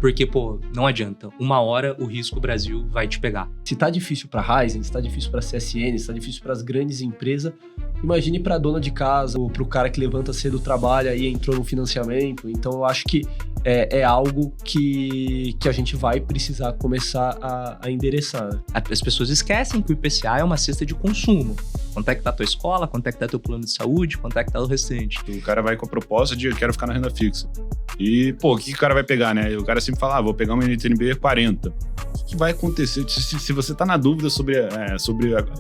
Porque, pô, não adianta. Uma hora o risco Brasil vai te pegar. Se tá difícil para Raizen, se tá difícil para CSN, se tá difícil para as grandes empresas, imagine para dona de casa ou para o cara que levanta cedo, trabalha e entrou no financiamento. Então eu acho que é algo que a gente vai precisar começar a endereçar. As pessoas esquecem que o IPCA é uma cesta de consumo. Quanto é que tá a tua escola, quanto é que tá teu plano de saúde, quanto é que tá o restante. O cara vai com a proposta de eu quero ficar na renda fixa. E, pô, o que o cara vai pegar, né? O cara sempre fala, vou pegar uma NTNB 40. O que vai acontecer? Se você tá na dúvida sobre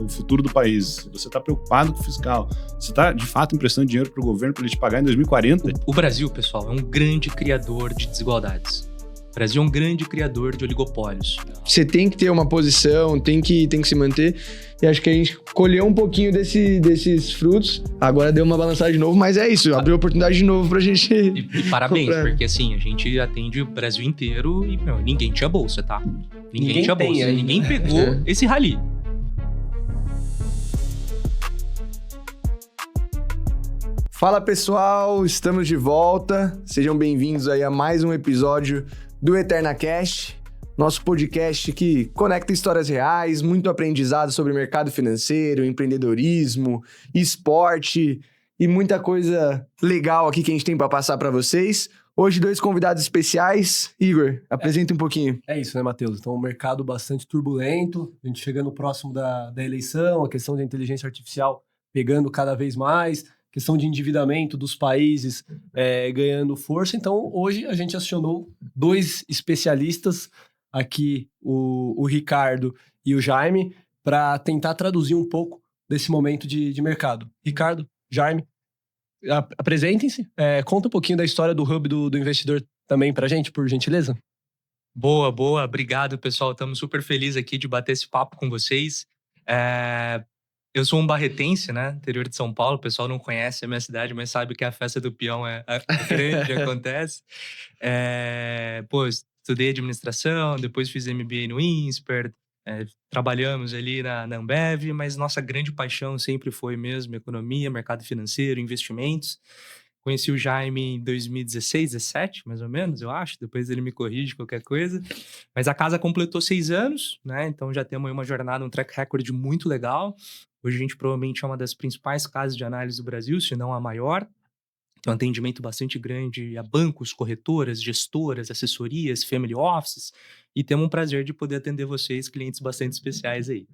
o futuro do país, se você tá preocupado com o fiscal, se tá, de fato, emprestando dinheiro pro governo para ele te pagar em 2040... O Brasil, pessoal, é um grande criador de desigualdades. O Brasil é um grande criador de oligopólios. Você tem que ter uma posição, tem que se manter. E acho que a gente colheu um pouquinho desses frutos. Agora deu uma balançada de novo, mas é isso. Abriu oportunidade de novo pra gente... E parabéns, comprar. Porque assim, a gente atende o Brasil inteiro e ninguém tinha bolsa, tá? Ninguém tinha bolsa. Ninguém pegou esse rally. Fala pessoal, estamos de volta. Sejam bem-vindos aí a mais um episódio do EternaCast, nosso podcast que conecta histórias reais, muito aprendizado sobre mercado financeiro, empreendedorismo, esporte e muita coisa legal aqui que a gente tem para passar para vocês. Hoje, 2 convidados especiais. Igor, apresenta um pouquinho. É isso, né, Matheus? Então, um mercado bastante turbulento, a gente chegando próximo da eleição, a questão da inteligência artificial pegando cada vez mais, questão de endividamento dos países ganhando força. Então, hoje a gente acionou 2 especialistas aqui, o Ricardo e o Jaime, para tentar traduzir um pouco desse momento de mercado. Ricardo, Jaime, apresentem-se. Conta um pouquinho da história do Hub do investidor também pra gente, por gentileza. Boa. Obrigado, pessoal. Estamos super felizes aqui de bater esse papo com vocês. Eu sou um barretense, né? Interior de São Paulo. O pessoal não conhece a minha cidade, mas sabe que a festa do peão é grande, acontece. Estudei administração, depois fiz MBA no INSPER, trabalhamos ali na Ambev, mas nossa grande paixão sempre foi mesmo economia, mercado financeiro, investimentos. Conheci o Jaime em 2016, 17, mais ou menos, eu acho. Depois ele me corrige qualquer coisa. Mas a casa completou 6 anos, né? Então já temos aí uma jornada, um track record muito legal. Hoje a gente provavelmente é uma das principais casas de análise do Brasil, se não a maior. Tem um atendimento bastante grande a bancos, corretoras, gestoras, assessorias, family offices. E temos um prazer de poder atender vocês, clientes bastante especiais aí.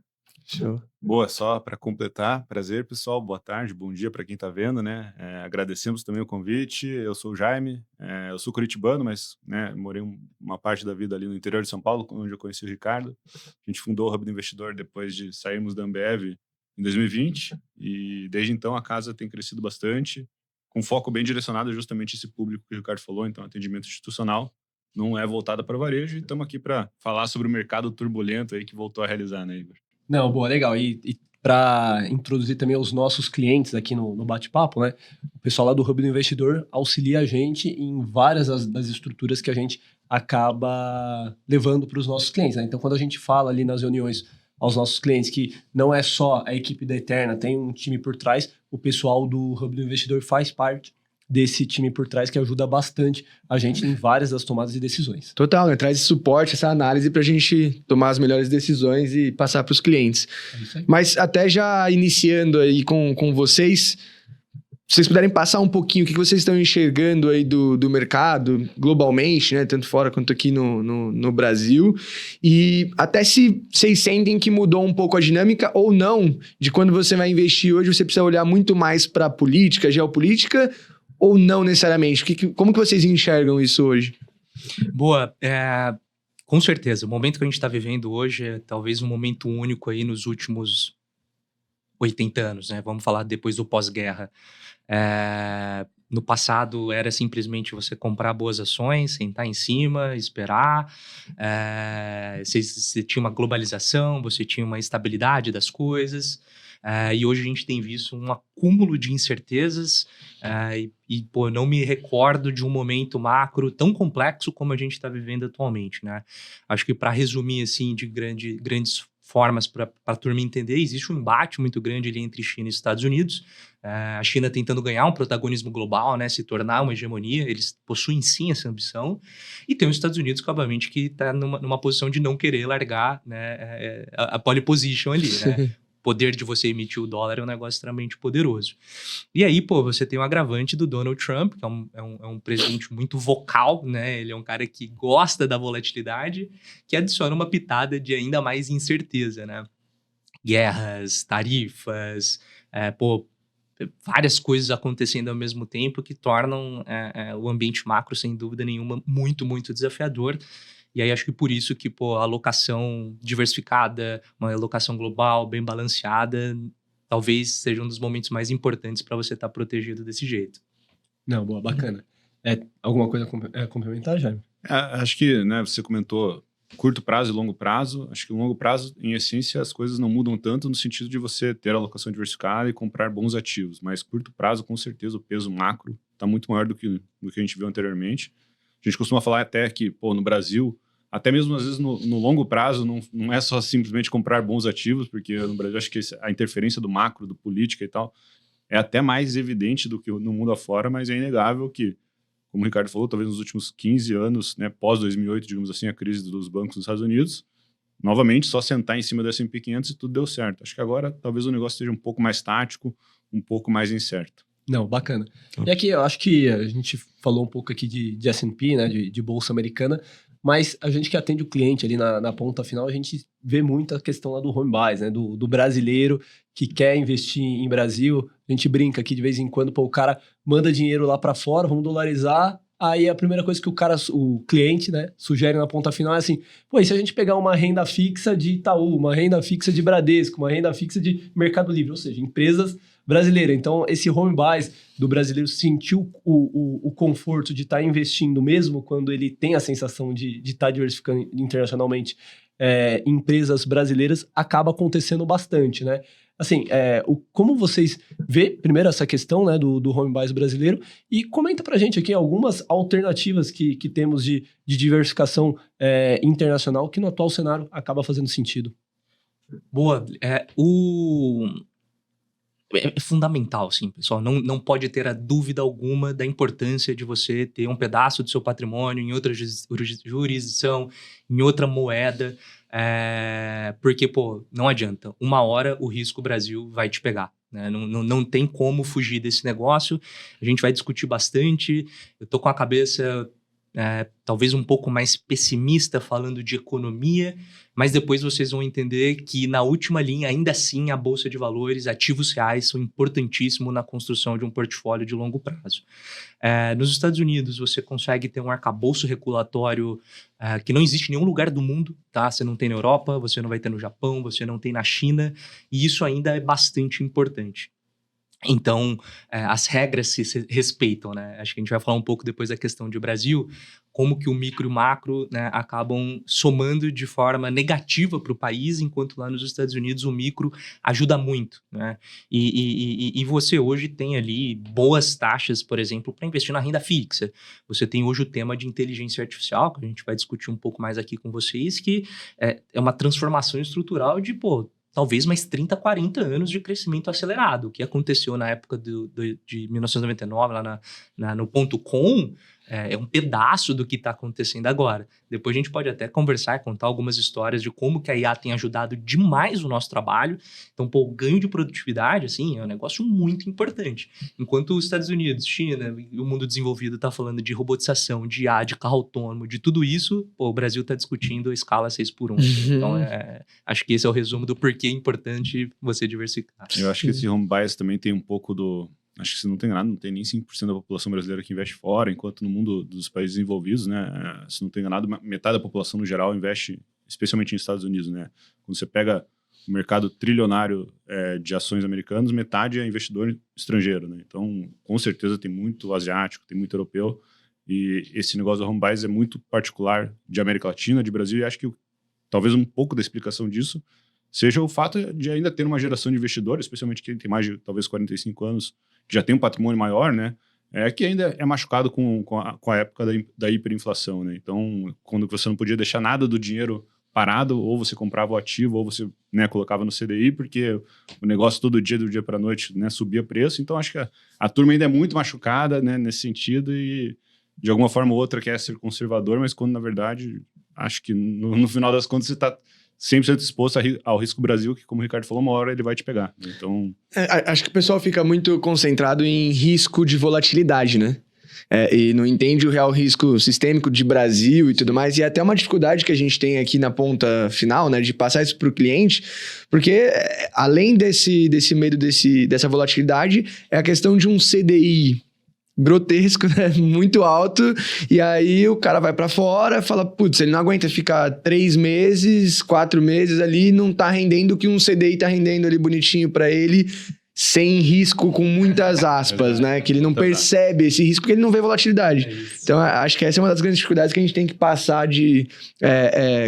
Show. Boa, só para completar, prazer pessoal, boa tarde, bom dia para quem está vendo, né? Agradecemos também o convite. Eu sou o Jaime, eu sou curitibano, mas morei uma parte da vida ali no interior de São Paulo, onde eu conheci o Ricardo. A gente fundou o Hub do Investidor depois de sairmos da Ambev em 2020 e desde então a casa tem crescido bastante, com foco bem direcionado justamente a esse público que o Ricardo falou, então atendimento institucional, não é voltada para varejo, e estamos aqui para falar sobre o mercado turbulento aí que voltou a realizar, né, Igor? Não, boa, legal. E para introduzir também os nossos clientes aqui no bate-papo, né? O pessoal lá do Hub do Investidor auxilia a gente em várias das estruturas que a gente acaba levando para os nossos clientes, né? Então, quando a gente fala ali nas reuniões aos nossos clientes que não é só a equipe da Eterna, tem um time por trás, o pessoal do Hub do Investidor faz parte desse time por trás que ajuda bastante a gente em várias das tomadas de decisões. Total, né? Traz esse suporte, essa análise pra gente tomar as melhores decisões e passar para os clientes. É isso aí. Mas até já iniciando aí com vocês, se vocês puderem passar um pouquinho o que vocês estão enxergando aí do mercado globalmente, né? Tanto fora quanto aqui no Brasil. E até se vocês sentem que mudou um pouco a dinâmica ou não, de quando você vai investir hoje, você precisa olhar muito mais para política, geopolítica, ou não necessariamente? Como que vocês enxergam isso hoje? Boa, com certeza. O momento que a gente está vivendo hoje é talvez um momento único aí nos últimos 80 anos, né? Vamos falar depois do pós-guerra. No passado era simplesmente você comprar boas ações, sentar em cima, esperar. Você tinha uma globalização, você tinha uma estabilidade das coisas. E hoje a gente tem visto um acúmulo de incertezas não me recordo de um momento macro tão complexo como a gente está vivendo atualmente, né? Acho que para resumir assim de grandes formas para a turma entender. Existe um embate muito grande ali entre China e Estados Unidos. A China tentando ganhar um protagonismo global, né, se tornar uma hegemonia. Eles possuem sim essa ambição. E tem os Estados Unidos, que obviamente que está numa posição de não querer largar, né, a pole position ali, né? O poder de você emitir o dólar é um negócio extremamente poderoso. E aí, pô, você tem o agravante do Donald Trump, que é um presidente muito vocal, né? Ele é um cara que gosta da volatilidade, que adiciona uma pitada de ainda mais incerteza, né? Guerras, tarifas, várias coisas acontecendo ao mesmo tempo que tornam o ambiente macro, sem dúvida nenhuma, muito, muito desafiador. E aí acho que por isso que, pô, a alocação diversificada, uma alocação global bem balanceada, talvez seja um dos momentos mais importantes para você estar protegido desse jeito. Não, boa, bacana. Alguma coisa a complementar, Jaime? Acho que, né, você comentou curto prazo e longo prazo. Acho que no longo prazo, em essência, as coisas não mudam tanto no sentido de você ter alocação diversificada e comprar bons ativos. Mas curto prazo, com certeza, o peso macro está muito maior do que a gente viu anteriormente. A gente costuma falar até que, pô, no Brasil, até mesmo às vezes no longo prazo, não é só simplesmente comprar bons ativos, porque no Brasil acho que a interferência do macro, do política e tal, é até mais evidente do que no mundo afora, mas é inegável que, como o Ricardo falou, talvez nos últimos 15 anos, né, pós 2008, digamos assim, a crise dos bancos nos Estados Unidos, novamente, só sentar em cima do S&P 500 e tudo deu certo. Acho que agora talvez o negócio esteja um pouco mais tático, um pouco mais incerto. Não, bacana. E aqui, eu acho que a gente falou um pouco aqui de S&P, né, de Bolsa Americana, mas a gente que atende o cliente ali na ponta final, a gente vê muito a questão lá do home buys, né, do brasileiro que quer investir em Brasil. A gente brinca aqui de vez em quando, pô, o cara manda dinheiro lá para fora, vamos dolarizar, aí a primeira coisa que o cliente, né, sugere na ponta final é assim, pô, e se a gente pegar uma renda fixa de Itaú, uma renda fixa de Bradesco, uma renda fixa de Mercado Livre, ou seja, empresas brasileiras. Então, esse home buys do brasileiro sentiu o conforto de estar investindo, mesmo quando ele tem a sensação de estar diversificando internacionalmente em empresas brasileiras, acaba acontecendo bastante, né? Assim, como vocês vê, primeiro, essa questão, né, do home buys brasileiro, e comenta pra gente aqui algumas alternativas que temos de diversificação internacional que no atual cenário acaba fazendo sentido. Boa. É fundamental, sim, pessoal. Não pode ter a dúvida alguma da importância de você ter um pedaço do seu patrimônio em outra jurisdição, em outra moeda, porque, pô, não adianta. Uma hora o risco Brasil vai te pegar, né? Não tem como fugir desse negócio. A gente vai discutir bastante. Eu tô com a cabeça talvez um pouco mais pessimista falando de economia, mas depois vocês vão entender que na última linha, ainda assim, a Bolsa de Valores, ativos reais são importantíssimos na construção de um portfólio de longo prazo. Nos Estados Unidos, você consegue ter um arcabouço regulatório que não existe em nenhum lugar do mundo, tá? Você não tem na Europa, você não vai ter no Japão, você não tem na China, e isso ainda é bastante importante. Então, as regras se respeitam, né? Acho que a gente vai falar um pouco depois da questão de Brasil, como que o micro e o macro, né, acabam somando de forma negativa para o país, enquanto lá nos Estados Unidos o micro ajuda muito, né? E você hoje tem ali boas taxas, por exemplo, para investir na renda fixa. Você tem hoje o tema de inteligência artificial, que a gente vai discutir um pouco mais aqui com vocês, que é uma transformação estrutural de, talvez mais 30, 40 anos de crescimento acelerado. O que aconteceu na época de 1999, lá no .com, é um pedaço do que está acontecendo agora. Depois a gente pode até conversar e contar algumas histórias de como que a IA tem ajudado demais o nosso trabalho. Então, o ganho de produtividade, assim, é um negócio muito importante. Enquanto os Estados Unidos, China e o mundo desenvolvido está falando de robotização, de IA, de carro autônomo, de tudo isso, o Brasil está discutindo a escala 6x1. Então, acho que esse é o resumo do porquê é importante você diversificar. Eu acho que esse home bias também tem um pouco do... Acho que se não tem nada, não tem nem 5% da população brasileira que investe fora, enquanto no mundo dos países desenvolvidos, né, se não tem nada, metade da população no geral investe, especialmente nos Estados Unidos, né. Quando você pega o mercado trilionário de ações americanas, metade é investidor estrangeiro, né. Então, com certeza tem muito asiático, tem muito europeu, e esse negócio do home bias é muito particular de América Latina, de Brasil, e acho que talvez um pouco da explicação disso seja o fato de ainda ter uma geração de investidores, especialmente quem tem mais de talvez 45 anos, que já tem um patrimônio maior, né? Que ainda é machucado com a época da hiperinflação, né? Então, quando você não podia deixar nada do dinheiro parado, ou você comprava o ativo, ou você, né, colocava no CDI, porque o negócio todo dia, do dia para a noite, né, subia preço. Então, acho que a turma ainda é muito machucada, né, nesse sentido, e de alguma forma ou outra quer ser conservador, mas quando, na verdade, acho que no final das contas você está 100% exposto ao risco Brasil, que, como o Ricardo falou, uma hora ele vai te pegar. Então... Acho que o pessoal fica muito concentrado em risco de volatilidade, né? E não entende o real risco sistêmico de Brasil e tudo mais. E é até uma dificuldade que a gente tem aqui na ponta final, né? De passar isso para o cliente, porque além desse medo dessa volatilidade, é a questão de um CDI grotesco, né? Muito alto, e aí o cara vai pra fora, fala, putz, ele não aguenta ficar 3 meses, 4 meses ali, não tá rendendo o que um CDI tá rendendo ali bonitinho pra ele, sem risco, com muitas aspas, né? Que ele não percebe esse risco, porque ele não vê volatilidade. Então, acho que essa é uma das grandes dificuldades que a gente tem que passar de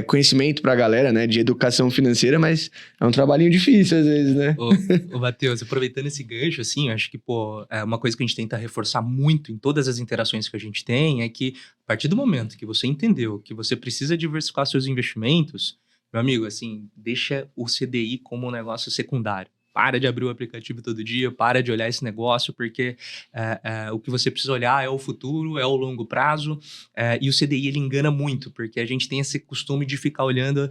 conhecimento pra galera, né? De educação financeira, mas é um trabalhinho difícil às vezes, né? Ô Matheus, aproveitando esse gancho, assim, acho que, uma coisa que a gente tenta reforçar muito em todas as interações que a gente tem é que, a partir do momento que você entendeu que você precisa diversificar seus investimentos, meu amigo, assim, deixa o CDI como um negócio secundário. Para de abrir o aplicativo todo dia, para de olhar esse negócio, porque o que você precisa olhar é o futuro, é o longo prazo, e o CDI ele engana muito, porque a gente tem esse costume de ficar olhando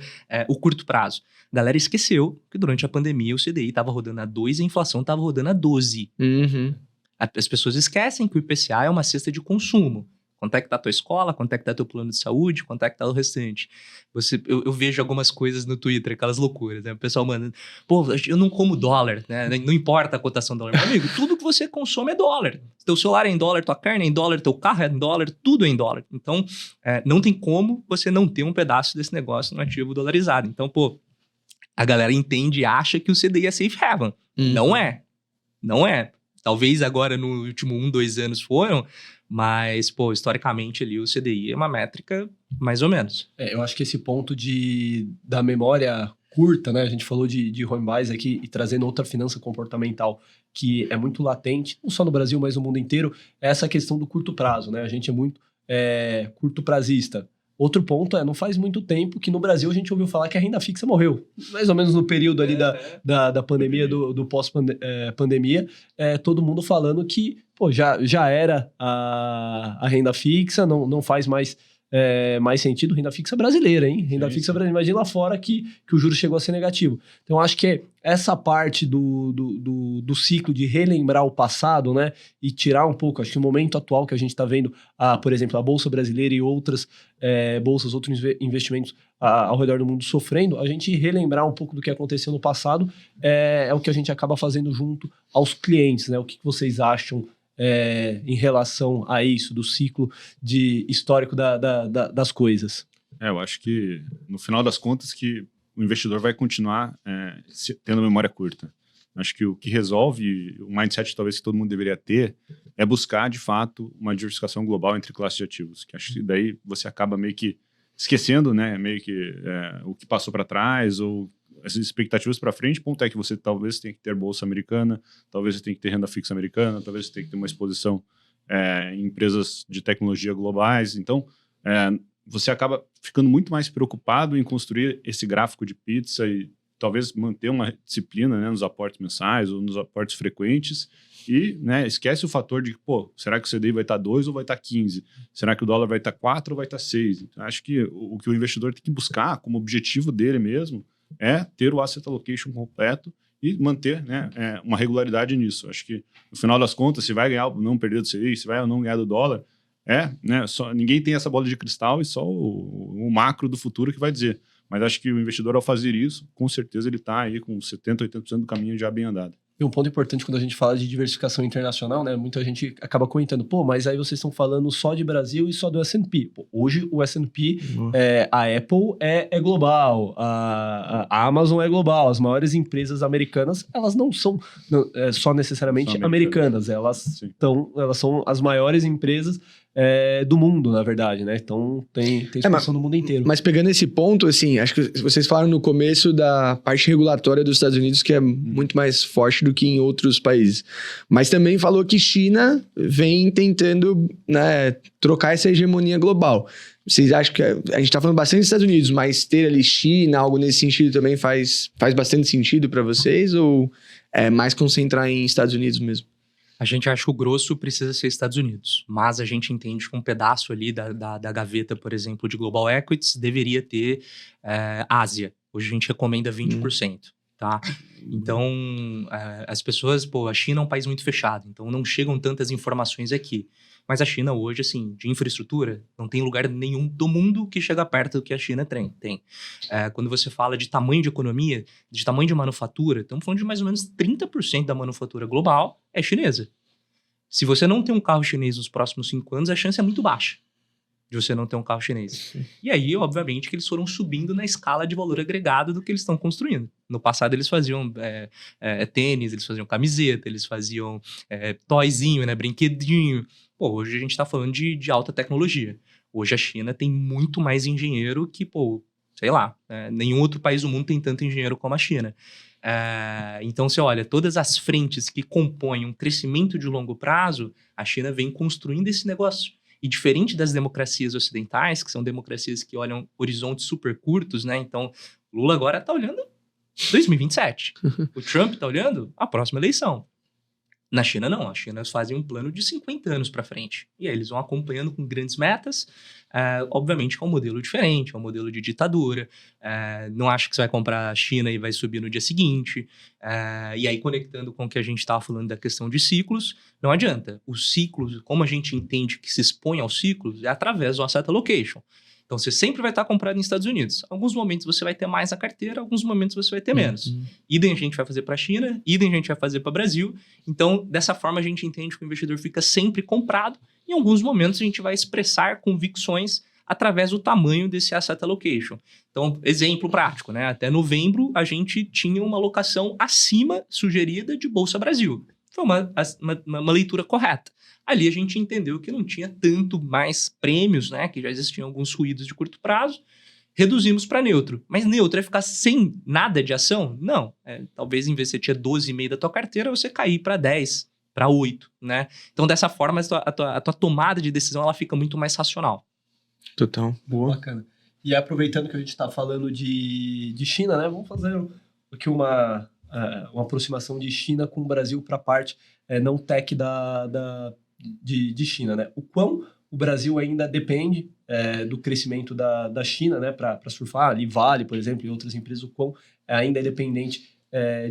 o curto prazo. A galera esqueceu que durante a pandemia o CDI estava rodando a 2 e a inflação estava rodando a 12. Uhum. As pessoas esquecem que o IPCA é uma cesta de consumo. Quanto é que tá a tua escola, quanto é que tá teu plano de saúde, quanto é que tá o restante. Eu vejo algumas coisas no Twitter, aquelas loucuras, né? O pessoal manda, eu não como dólar, né? Não importa a cotação do dólar. Meu amigo, tudo que você consome é dólar. Teu celular é em dólar, tua carne é em dólar, teu carro é em dólar, tudo é em dólar. Então, não tem como você não ter um pedaço desse negócio no ativo dolarizado. Então, a galera entende e acha que o CDI é safe haven. Não é. Não é. Talvez agora, no último 1, 2 anos foram, mas, historicamente ali o CDI é uma métrica mais ou menos. Eu acho que esse ponto da memória curta, né? A gente falou de home buys aqui e trazendo outra finança comportamental que é muito latente, não só no Brasil, mas no mundo inteiro, é essa questão do curto prazo, né? A gente é muito curto prazista. Outro ponto não faz muito tempo que no Brasil a gente ouviu falar que a renda fixa morreu. Mais ou menos no período ali da pandemia, do pós-pandemia, todo mundo falando que já era a renda fixa, não faz mais sentido. Renda fixa brasileira, hein? Renda fixa brasileira. Imagina lá fora que o juro chegou a ser negativo. Então, acho que essa parte do ciclo de relembrar o passado, né? E tirar um pouco, acho que o momento atual que a gente está vendo, por exemplo, a Bolsa Brasileira e outras bolsas, outros investimentos ao redor do mundo sofrendo, a gente relembrar um pouco do que aconteceu no passado é o que a gente acaba fazendo junto aos clientes, né? O que vocês acham em relação a isso, do ciclo histórico das coisas? Eu acho que, no final das contas, que o investidor vai continuar tendo memória curta. Acho que o que resolve, o mindset talvez que todo mundo deveria ter, é buscar, de fato, uma diversificação global entre classes de ativos. Que acho que daí você acaba meio que esquecendo, né, meio que o que passou para trás, ou as expectativas para frente. Ponto é que você talvez tenha que ter bolsa americana, talvez você tenha que ter renda fixa americana, talvez você tenha que ter uma exposição em empresas de tecnologia globais. Então, você acaba ficando muito mais preocupado em construir esse gráfico de pizza e talvez manter uma disciplina, né, nos aportes mensais ou nos aportes frequentes e, né, esquece o fator de que, será que o CDI vai estar 2 ou vai estar 15? Será que o dólar vai estar 4 ou vai estar 6? Então, acho que o que o investidor tem que buscar como objetivo dele mesmo é ter o asset allocation completo e manter, né, uma regularidade nisso. Acho que, no final das contas, se vai ganhar ou não perder do CDI, se vai ou não ganhar do dólar, né, ninguém tem essa bola de cristal e só o macro do futuro que vai dizer. Mas acho que o investidor, ao fazer isso, com certeza ele está aí com 70%, 80% do caminho já bem andado. E um ponto importante quando a gente fala de diversificação internacional, né? Muita gente acaba comentando, mas aí vocês estão falando só de Brasil e só do S&P. Hoje o S&P, a Apple é global, a Amazon é global, as maiores empresas americanas, elas não são só necessariamente americanas, elas são as maiores empresas do mundo, na verdade, né? Então tem expansão no mundo inteiro. Mas pegando esse ponto, assim, acho que vocês falaram no começo da parte regulatória dos Estados Unidos, que é muito mais forte do que em outros países. Mas também falou que China vem tentando, né, trocar essa hegemonia global. Vocês acham que a gente tá falando bastante dos Estados Unidos, mas ter ali China, algo nesse sentido também faz bastante sentido para vocês? Ou é mais concentrar em Estados Unidos mesmo? A gente acha que o grosso precisa ser Estados Unidos, mas a gente entende que um pedaço ali da gaveta, por exemplo, de Global Equities deveria ter Ásia. Hoje a gente recomenda 20%, tá? Então, as pessoas, a China é um país muito fechado, então não chegam tantas informações aqui. Mas a China hoje, assim, de infraestrutura, não tem lugar nenhum do mundo que chega perto do que a China tem. Quando você fala de tamanho de economia, de tamanho de manufatura, estamos falando de mais ou menos 30% da manufatura global é chinesa. Se você não tem um carro chinês nos próximos 5 anos, a chance é muito baixa de você não ter um carro chinês. E aí, obviamente, que eles foram subindo na escala de valor agregado do que eles estão construindo. No passado, eles faziam tênis, eles faziam camiseta, eles faziam toyzinho, né, brinquedinho. Hoje a gente está falando de alta tecnologia. Hoje a China tem muito mais engenheiro que, sei lá, nenhum outro país do mundo tem tanto engenheiro como a China. Então, você olha, todas as frentes que compõem um crescimento de longo prazo, a China vem construindo esse negócio. E diferente das democracias ocidentais, que são democracias que olham horizontes super curtos, né? Então, Lula agora está olhando 2027. O Trump está olhando a próxima eleição. Na China, não. A China fazem um plano de 50 anos para frente. E aí eles vão acompanhando com grandes metas. Obviamente que é um modelo diferente, é um modelo de ditadura. Não acho que você vai comprar a China e vai subir no dia seguinte. E aí, conectando com o que a gente estava falando da questão de ciclos, não adianta. Os ciclos, como a gente entende que se expõe aos ciclos, é através do asset allocation. Então, você sempre vai estar comprado nos Estados Unidos. Alguns momentos você vai ter mais na carteira, alguns momentos você vai ter menos. Idem a gente vai fazer para a China, idem a gente vai fazer para o Brasil. Então, dessa forma, a gente entende que o investidor fica sempre comprado. Em alguns momentos, a gente vai expressar convicções através do tamanho desse asset allocation. Então, exemplo prático, né? Até novembro, a gente tinha uma alocação acima sugerida de Bolsa Brasil. Foi uma leitura correta. Ali a gente entendeu que não tinha tanto mais prêmios, né? Que já existiam alguns ruídos de curto prazo. Reduzimos para neutro. Mas neutro é ficar sem nada de ação? Não. Talvez em vez de você tinha 12,5 da tua carteira, você cair para 10, para 8, né? Então, dessa forma, a tua tomada de decisão ela fica muito mais racional. Total. Boa. Bacana. E aproveitando que a gente está falando de China, né? Vamos fazer aqui uma aproximação de China com o Brasil para a parte não tech de China, né? O quão o Brasil ainda depende do crescimento da China, né? Para surfar, ali Vale, por exemplo, e outras empresas, o quão ainda é dependente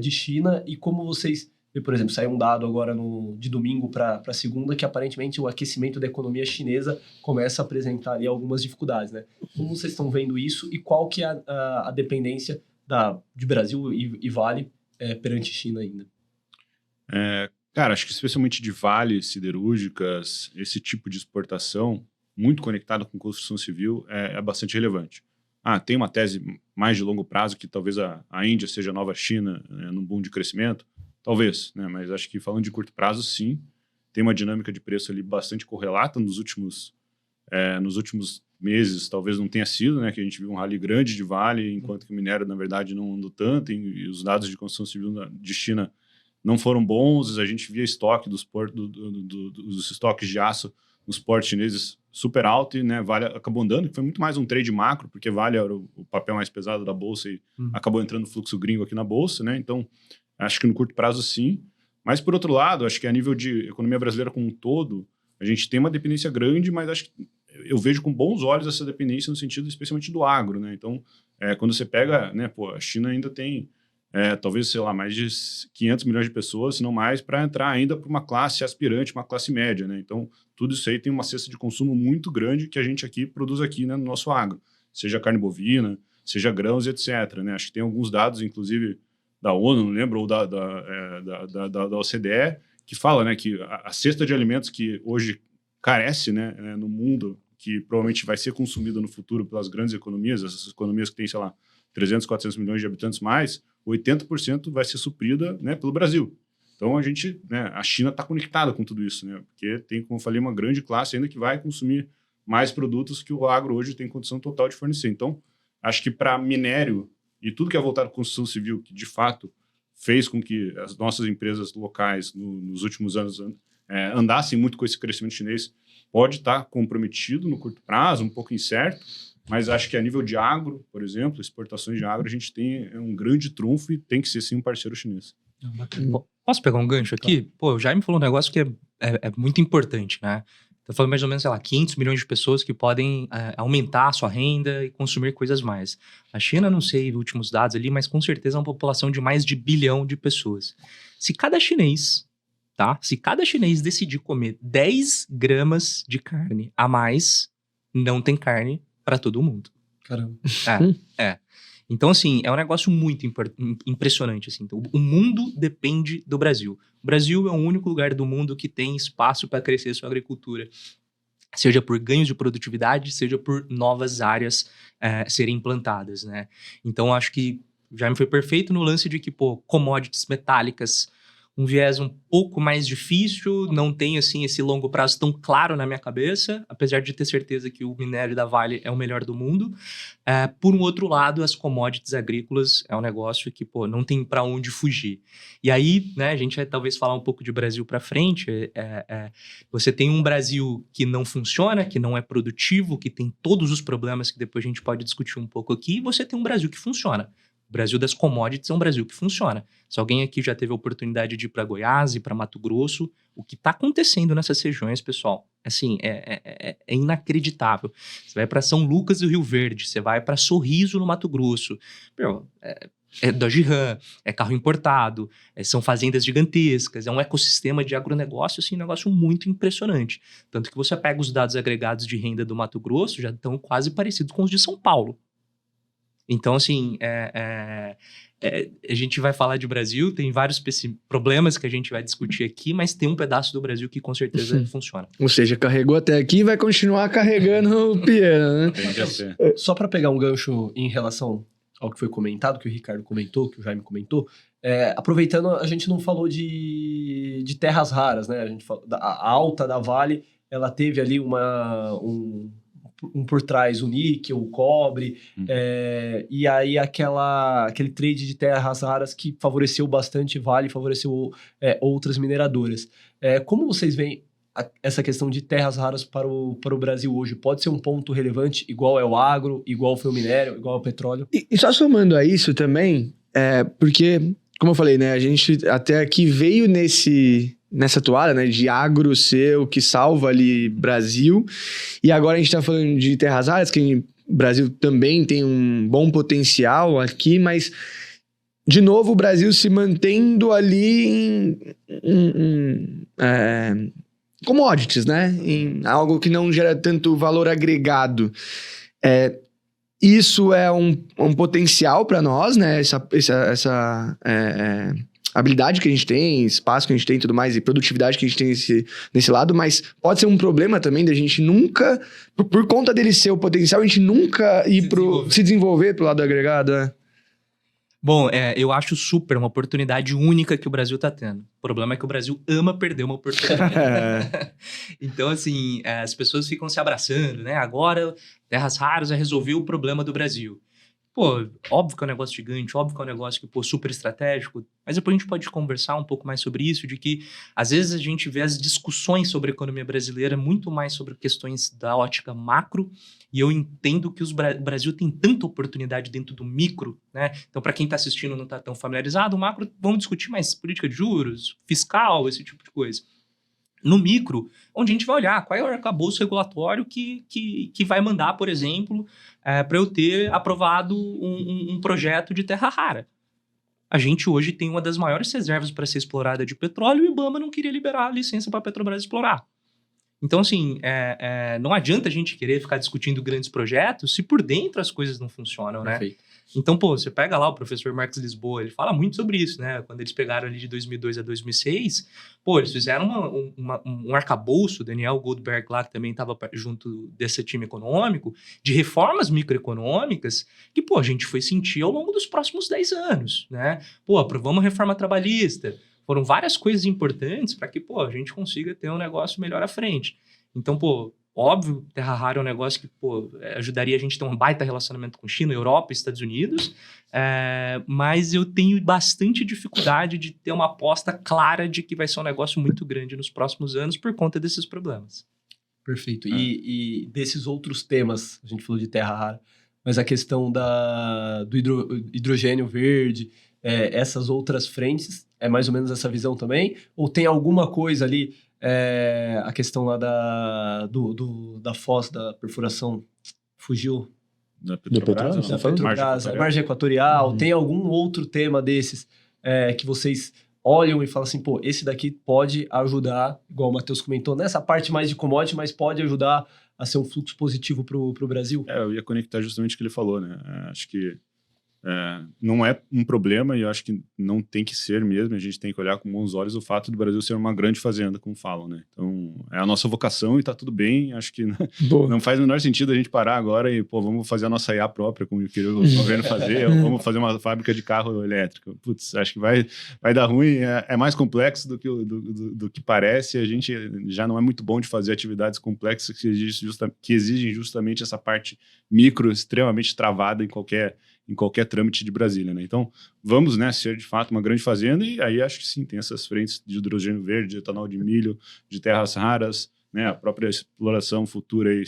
de China e como vocês... Por exemplo, saiu um dado agora de domingo para segunda que aparentemente o aquecimento da economia chinesa começa a apresentar ali algumas dificuldades, né? Como vocês estão vendo isso e qual que é a dependência de Brasil e Vale perante China ainda? Cara, acho que especialmente de vales siderúrgicas, esse tipo de exportação, muito conectado com construção civil, é bastante relevante. Tem uma tese mais de longo prazo que talvez a Índia seja a nova China num boom de crescimento. Talvez, né? Mas acho que falando de curto prazo, sim. Tem uma dinâmica de preço ali bastante correlata nos últimos meses, talvez não tenha sido, né? Que a gente viu um rally grande de Vale, enquanto que o minério, na verdade, não andou tanto, e os dados de construção civil de China não foram bons. A gente via estoque dos estoques de aço nos portos chineses super alto, e né, Vale acabou andando, que foi muito mais um trade macro, porque Vale era o papel mais pesado da Bolsa e acabou entrando fluxo gringo aqui na Bolsa, né? Então, acho que no curto prazo, sim. Mas, por outro lado, acho que a nível de economia brasileira como um todo, a gente tem uma dependência grande, mas acho que eu vejo com bons olhos essa dependência no sentido especialmente do agro, né? Então, quando você pega, né, a China ainda tem talvez, sei lá, mais de 500 milhões de pessoas, se não mais, para entrar ainda para uma classe aspirante, uma classe média, né? Então, tudo isso aí tem uma cesta de consumo muito grande que a gente aqui produz aqui, né, no nosso agro. Seja carne bovina, seja grãos, etc., né? Acho que tem alguns dados, inclusive, da ONU, não lembro, ou da OCDE, que fala, né, que a cesta de alimentos que hoje carece, né, no mundo, que provavelmente vai ser consumida no futuro pelas grandes economias, essas economias que têm, sei lá, 300, 400 milhões de habitantes mais, 80% vai ser suprida, né, pelo Brasil. Então, a gente, né, a China está conectada com tudo isso, né? Porque tem, como eu falei, uma grande classe ainda que vai consumir mais produtos que o agro hoje tem condição total de fornecer. Então, acho que para minério e tudo que é voltado à construção civil, que de fato fez com que as nossas empresas locais nos últimos anos andassem muito com esse crescimento chinês, pode estar comprometido no curto prazo, um pouco incerto, mas acho que a nível de agro, por exemplo, exportações de agro, a gente tem um grande trunfo e tem que ser sim um parceiro chinês. Posso pegar um gancho aqui? Pô, o Jaime falou um negócio que é muito importante, né? Tá falando mais ou menos, sei lá, 500 milhões de pessoas que podem aumentar a sua renda e consumir coisas mais. A China, não sei os últimos dados ali, mas com certeza é uma população de mais de 1 bilhão de pessoas. Se cada chinês decidir comer 10 gramas de carne a mais, não tem carne para todo mundo. Caramba. Então, assim, é um negócio muito impressionante, assim. Então, o mundo depende do Brasil. O Brasil é o único lugar do mundo que tem espaço para crescer sua agricultura. Seja por ganhos de produtividade, seja por novas áreas serem implantadas, né? Então, acho que já me foi perfeito no lance de que, commodities metálicas, um viés um pouco mais difícil, não tem, assim, esse longo prazo tão claro na minha cabeça, apesar de ter certeza que o minério da Vale é o melhor do mundo. Por um outro lado, as commodities agrícolas é um negócio que, não tem para onde fugir. E aí, né, a gente vai talvez falar um pouco de Brasil para frente, você tem um Brasil que não funciona, que não é produtivo, que tem todos os problemas que depois a gente pode discutir um pouco aqui, e você tem um Brasil que funciona. O Brasil das commodities é um Brasil que funciona. Se alguém aqui já teve a oportunidade de ir para Goiás e para Mato Grosso, o que está acontecendo nessas regiões, pessoal, assim, é inacreditável. Você vai para São Lucas do Rio Verde, você vai para Sorriso, no Mato Grosso. É Dodge Ram, é carro importado, são fazendas gigantescas, é um ecossistema de agronegócio, assim, um negócio muito impressionante. Tanto que você pega os dados agregados de renda do Mato Grosso, já estão quase parecidos com os de São Paulo. Então, assim, a gente vai falar de Brasil, tem vários problemas que a gente vai discutir aqui, mas tem um pedaço do Brasil que com certeza funciona. Ou seja, carregou até aqui e vai continuar carregando o piano, né? Só para pegar um gancho em relação ao que foi comentado, que o Ricardo comentou, que o Jaime comentou, aproveitando, a gente não falou de terras raras, né? A gente falou, a alta da Vale, ela teve ali por trás o níquel, o cobre, e aí aquele trade de terras raras que favoreceu bastante Vale, favoreceu outras mineradoras. Como vocês veem essa questão de terras raras para o Brasil hoje? Pode ser um ponto relevante, igual é o agro, igual foi o minério, igual é o petróleo? E só somando a isso também, porque, como eu falei, né, a gente até aqui veio nessa toada, né, de agro ser o que salva ali Brasil, e agora a gente tá falando de terras raras, que o Brasil também tem um bom potencial aqui, mas, de novo, o Brasil se mantendo ali em commodities, né, em algo que não gera tanto valor agregado. Isso é um potencial para nós, né, essa habilidade que a gente tem, espaço que a gente tem e tudo mais, e produtividade que a gente tem nesse lado, mas pode ser um problema também da gente nunca, por conta dele ser o potencial, a gente nunca se desenvolver pro lado agregado, Bom, eu acho super uma oportunidade única que o Brasil tá tendo. O problema é que o Brasil ama perder uma oportunidade. Então, assim, as pessoas ficam se abraçando, né? Agora, terras raras resolveu o problema do Brasil. Óbvio que é um negócio gigante, óbvio que é um negócio que, super estratégico, mas depois a gente pode conversar um pouco mais sobre isso, de que, às vezes, a gente vê as discussões sobre a economia brasileira muito mais sobre questões da ótica macro, e eu entendo que o Brasil tem tanta oportunidade dentro do micro, né? Então, para quem está assistindo e não está tão familiarizado, o macro, vamos discutir mais política de juros, fiscal, esse tipo de coisa. No micro, onde a gente vai olhar qual é o arcabouço regulatório que vai mandar, por exemplo, para eu ter aprovado um projeto de terra rara. A gente hoje tem uma das maiores reservas para ser explorada de petróleo e o IBAMA não queria liberar a licença para a Petrobras explorar. Então, assim, não adianta a gente querer ficar discutindo grandes projetos se por dentro as coisas não funcionam, né? Perfeito. Então, você pega lá o professor Marcos Lisboa, ele fala muito sobre isso, né? Quando eles pegaram ali de 2002 a 2006, eles fizeram um arcabouço, Daniel Goldberg lá, que também estava junto desse time econômico, de reformas microeconômicas que, a gente foi sentir ao longo dos próximos 10 anos, né? Aprovamos a reforma trabalhista, foram várias coisas importantes para que, pô, a gente consiga ter um negócio melhor à frente. Então, pô, óbvio, terra rara é um negócio que, pô, ajudaria a gente a ter um baita relacionamento com China, Europa, Estados Unidos, mas eu tenho bastante dificuldade de ter uma aposta clara de que vai ser um negócio muito grande nos próximos anos por conta desses problemas. Perfeito. E desses outros temas, a gente falou de terra rara, mas a questão do hidrogênio verde, essas outras frentes, é mais ou menos essa visão também? Ou tem alguma coisa ali, a questão lá da foz, da perfuração, fugiu? Da Petrobras? Da Petrobras, a margem equatorial, tem algum outro tema desses que vocês olham e falam assim, pô, esse daqui pode ajudar, igual o Matheus comentou, nessa parte mais de commodity, mas pode ajudar a ser um fluxo positivo para o Brasil? Eu ia conectar justamente o que ele falou, né? Acho que não é um problema e eu acho que não tem que ser mesmo. A gente tem que olhar com bons olhos o fato do Brasil ser uma grande fazenda, como falam, né? Então, é a nossa vocação e tá tudo bem. Acho que não faz o menor sentido a gente parar agora e, pô, vamos fazer a nossa IA própria, como queria o governo fazer, ou vamos fazer uma fábrica de carro elétrico. Putz, acho que vai dar ruim. É mais complexo do que parece. A gente já não é muito bom de fazer atividades complexas que exigem justamente essa parte micro, extremamente travada em qualquer trâmite de Brasília, né? Então, vamos, né, ser de fato uma grande fazenda e aí acho que sim, tem essas frentes de hidrogênio verde, de etanol de milho, de terras raras, né, a própria exploração futura aí,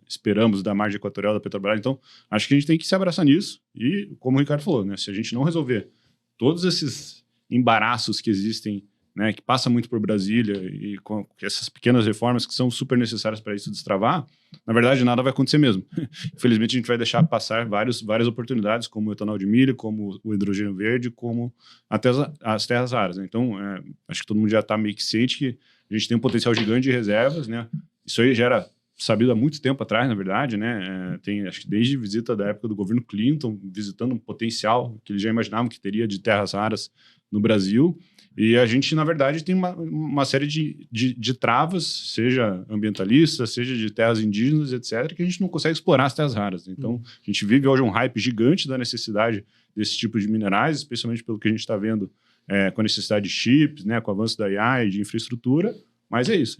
esperamos da margem equatorial da Petrobras. Então, acho que a gente tem que se abraçar nisso e, como o Ricardo falou, né, se a gente não resolver todos esses embaraços que existem, né, que passa muito por Brasília e com essas pequenas reformas que são super necessárias para isso destravar, na verdade nada vai acontecer mesmo. Infelizmente a gente vai deixar passar várias oportunidades, como o etanol de milho, como o hidrogênio verde, como até as terras raras, né? Então acho que todo mundo já está meio que ciente que a gente tem um potencial gigante de reservas, né? Isso aí já era sabido há muito tempo atrás, na verdade, né? Tem, acho que desde visita da época do governo Clinton, visitando um potencial que eles já imaginavam que teria de terras raras no Brasil. E a gente, na verdade, tem uma série de travas, seja ambientalistas, seja de terras indígenas, etc., que a gente não consegue explorar as terras raras. Então, a gente vive hoje um hype gigante da necessidade desse tipo de minerais, especialmente pelo que a gente está vendo com a necessidade de chips, né, com o avanço da IA e de infraestrutura. Mas é isso.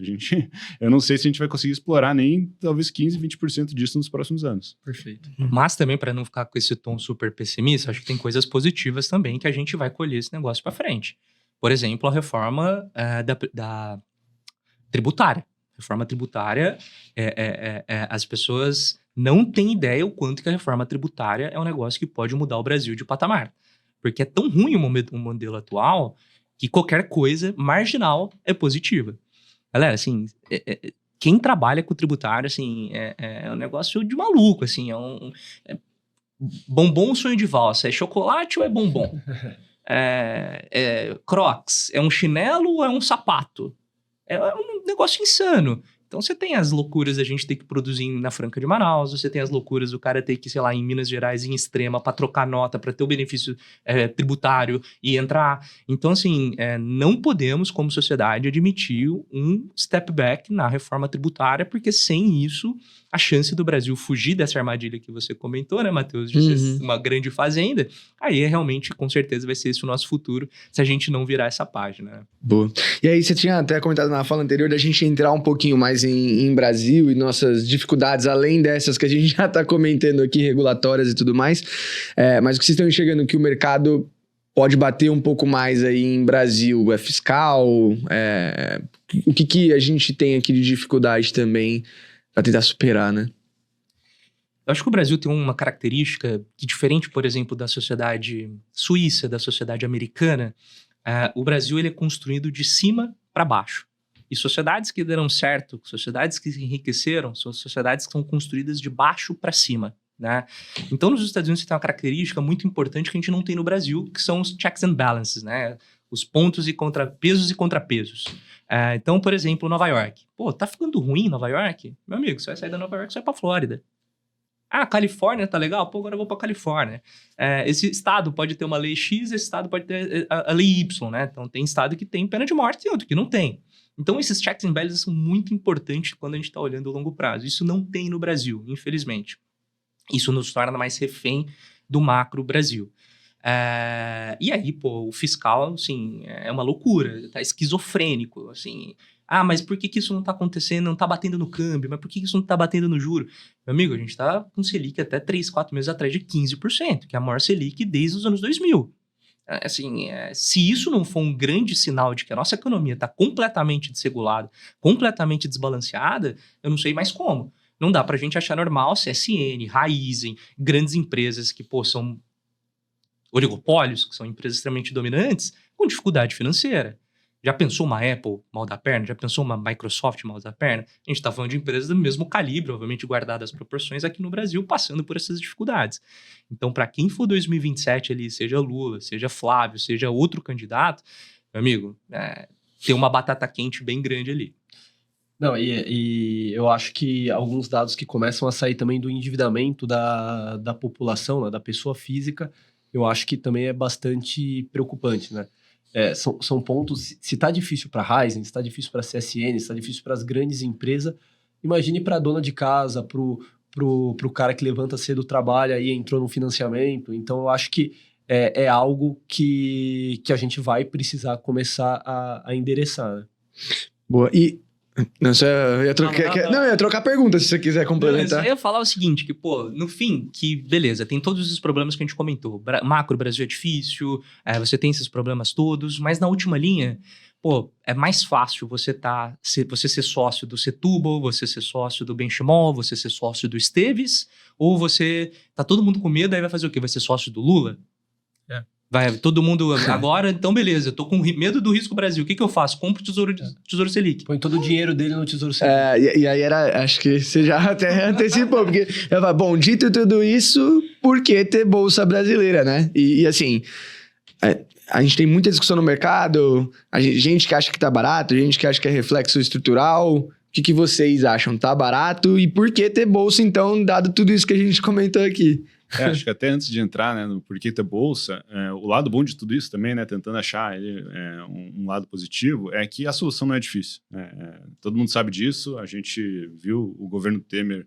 Eu não sei se a gente vai conseguir explorar nem talvez 15%, 20% disso nos próximos anos. Perfeito. Mas também, para não ficar com esse tom super pessimista, acho que tem coisas positivas também que a gente vai colher esse negócio para frente. Por exemplo, a reforma da tributária. Reforma tributária, as pessoas não têm ideia o quanto que a reforma tributária é um negócio que pode mudar o Brasil de patamar. Porque é tão ruim o modelo atual que qualquer coisa marginal é positiva. Galera, assim, quem trabalha com tributário, assim, é um negócio de maluco, assim, bombom ou sonho de valsa, é chocolate ou é bombom? Crocs, é um chinelo ou é um sapato? É um negócio insano. Então você tem as loucuras da gente ter que produzir na Franca de Manaus, você tem as loucuras do cara ter que, sei lá, em Minas Gerais, em Extrema, para trocar nota, para ter o benefício tributário e entrar. Então, assim, não podemos, como sociedade, admitir um step back na reforma tributária, porque sem isso, a chance do Brasil fugir dessa armadilha que você comentou, né, Matheus, de ser uma grande fazenda, aí realmente, com certeza, vai ser esse o nosso futuro, se a gente não virar essa página. Boa. E aí, você tinha até comentado na fala anterior da gente entrar um pouquinho mais em Brasil e nossas dificuldades, além dessas que a gente já está comentando aqui, regulatórias e tudo mais, mas o que vocês estão enxergando que o mercado pode bater um pouco mais aí em Brasil? É fiscal? O que a gente tem aqui de dificuldade também para tentar superar, né? Eu acho que o Brasil tem uma característica que, diferente, por exemplo, da sociedade suíça, da sociedade americana, o Brasil ele é construído de cima para baixo. E sociedades que deram certo, sociedades que se enriqueceram, são sociedades que são construídas de baixo para cima, né? Então, nos Estados Unidos, você tem uma característica muito importante que a gente não tem no Brasil, que são os checks and balances, né? Os pontos e pesos e contrapesos. Então, por exemplo, Nova York. Pô, tá ficando ruim Nova York? Meu amigo, você vai sair da Nova York, você vai pra Flórida. Califórnia tá legal? Pô, agora eu vou pra Califórnia. Esse estado pode ter uma lei X, esse estado pode ter a lei Y, né? Então, tem estado que tem pena de morte e outro que não tem. Então, esses checks and balances são muito importantes quando a gente tá olhando o longo prazo. Isso não tem no Brasil, infelizmente. Isso nos torna mais refém do macro Brasil. E aí, pô, o fiscal, assim, é uma loucura, tá esquizofrênico, assim. Ah, mas por que isso não tá acontecendo, não tá batendo no câmbio? Mas por que isso não tá batendo no juro? Meu amigo, a gente tá com Selic até 3, 4 meses atrás de 15%, que é a maior Selic desde os anos 2000. Assim, se isso não for um grande sinal de que a nossa economia está completamente desregulada, completamente desbalanceada, eu não sei mais como. Não dá pra gente achar normal CSN, Raizen, grandes empresas que, pô, são oligopólios, que são empresas extremamente dominantes, com dificuldade financeira. Já pensou uma Apple mal da perna? Já pensou uma Microsoft mal da perna? A gente está falando de empresas do mesmo calibre, obviamente guardadas as proporções aqui no Brasil, passando por essas dificuldades. Então, para quem for 2027 ali, seja Lula, seja Flávio, seja outro candidato, meu amigo, tem uma batata quente bem grande ali. Não, e eu acho que alguns dados que começam a sair também do endividamento da população, né, da pessoa física, eu acho que também é bastante preocupante, né? São pontos, se tá difícil para a Raizen, se tá difícil para a CSN, se tá difícil para as grandes empresas, imagine para a dona de casa, pro cara que levanta cedo, trabalha e entrou no financiamento. Então, eu acho que é algo que a gente vai precisar começar a endereçar, né? Boa. E não, eu ia trocar, eu ia trocar pergunta se você quiser complementar. Eu ia falar o seguinte, que, pô, no fim, que beleza, tem todos os problemas que a gente comentou. Macro Brasil é difícil, você tem esses problemas todos, mas na última linha, pô, é mais fácil você ser sócio do Setúbal, você ser sócio do Benchimol, você ser sócio do Esteves, ou você tá todo mundo com medo, aí vai fazer o quê? Vai ser sócio do Lula? Vai, todo mundo agora, então beleza, eu tô com medo do risco Brasil. O que eu faço? Compro Tesouro Selic. Põe todo o dinheiro dele no Tesouro Selic. E aí acho que você já até antecipou, porque eu falo, bom, dito tudo isso, por que ter Bolsa Brasileira, né? E assim, a gente tem muita discussão no mercado, gente que acha que tá barato, gente que acha que é reflexo estrutural. O que vocês acham? Tá barato? E por que ter Bolsa, então, dado tudo isso que a gente comentou aqui? Acho que até antes de entrar, né, no porquê ter bolsa, o lado bom de tudo isso também, né, tentando achar um lado positivo, é que a solução não é difícil. Todo mundo sabe disso, a gente viu o governo Temer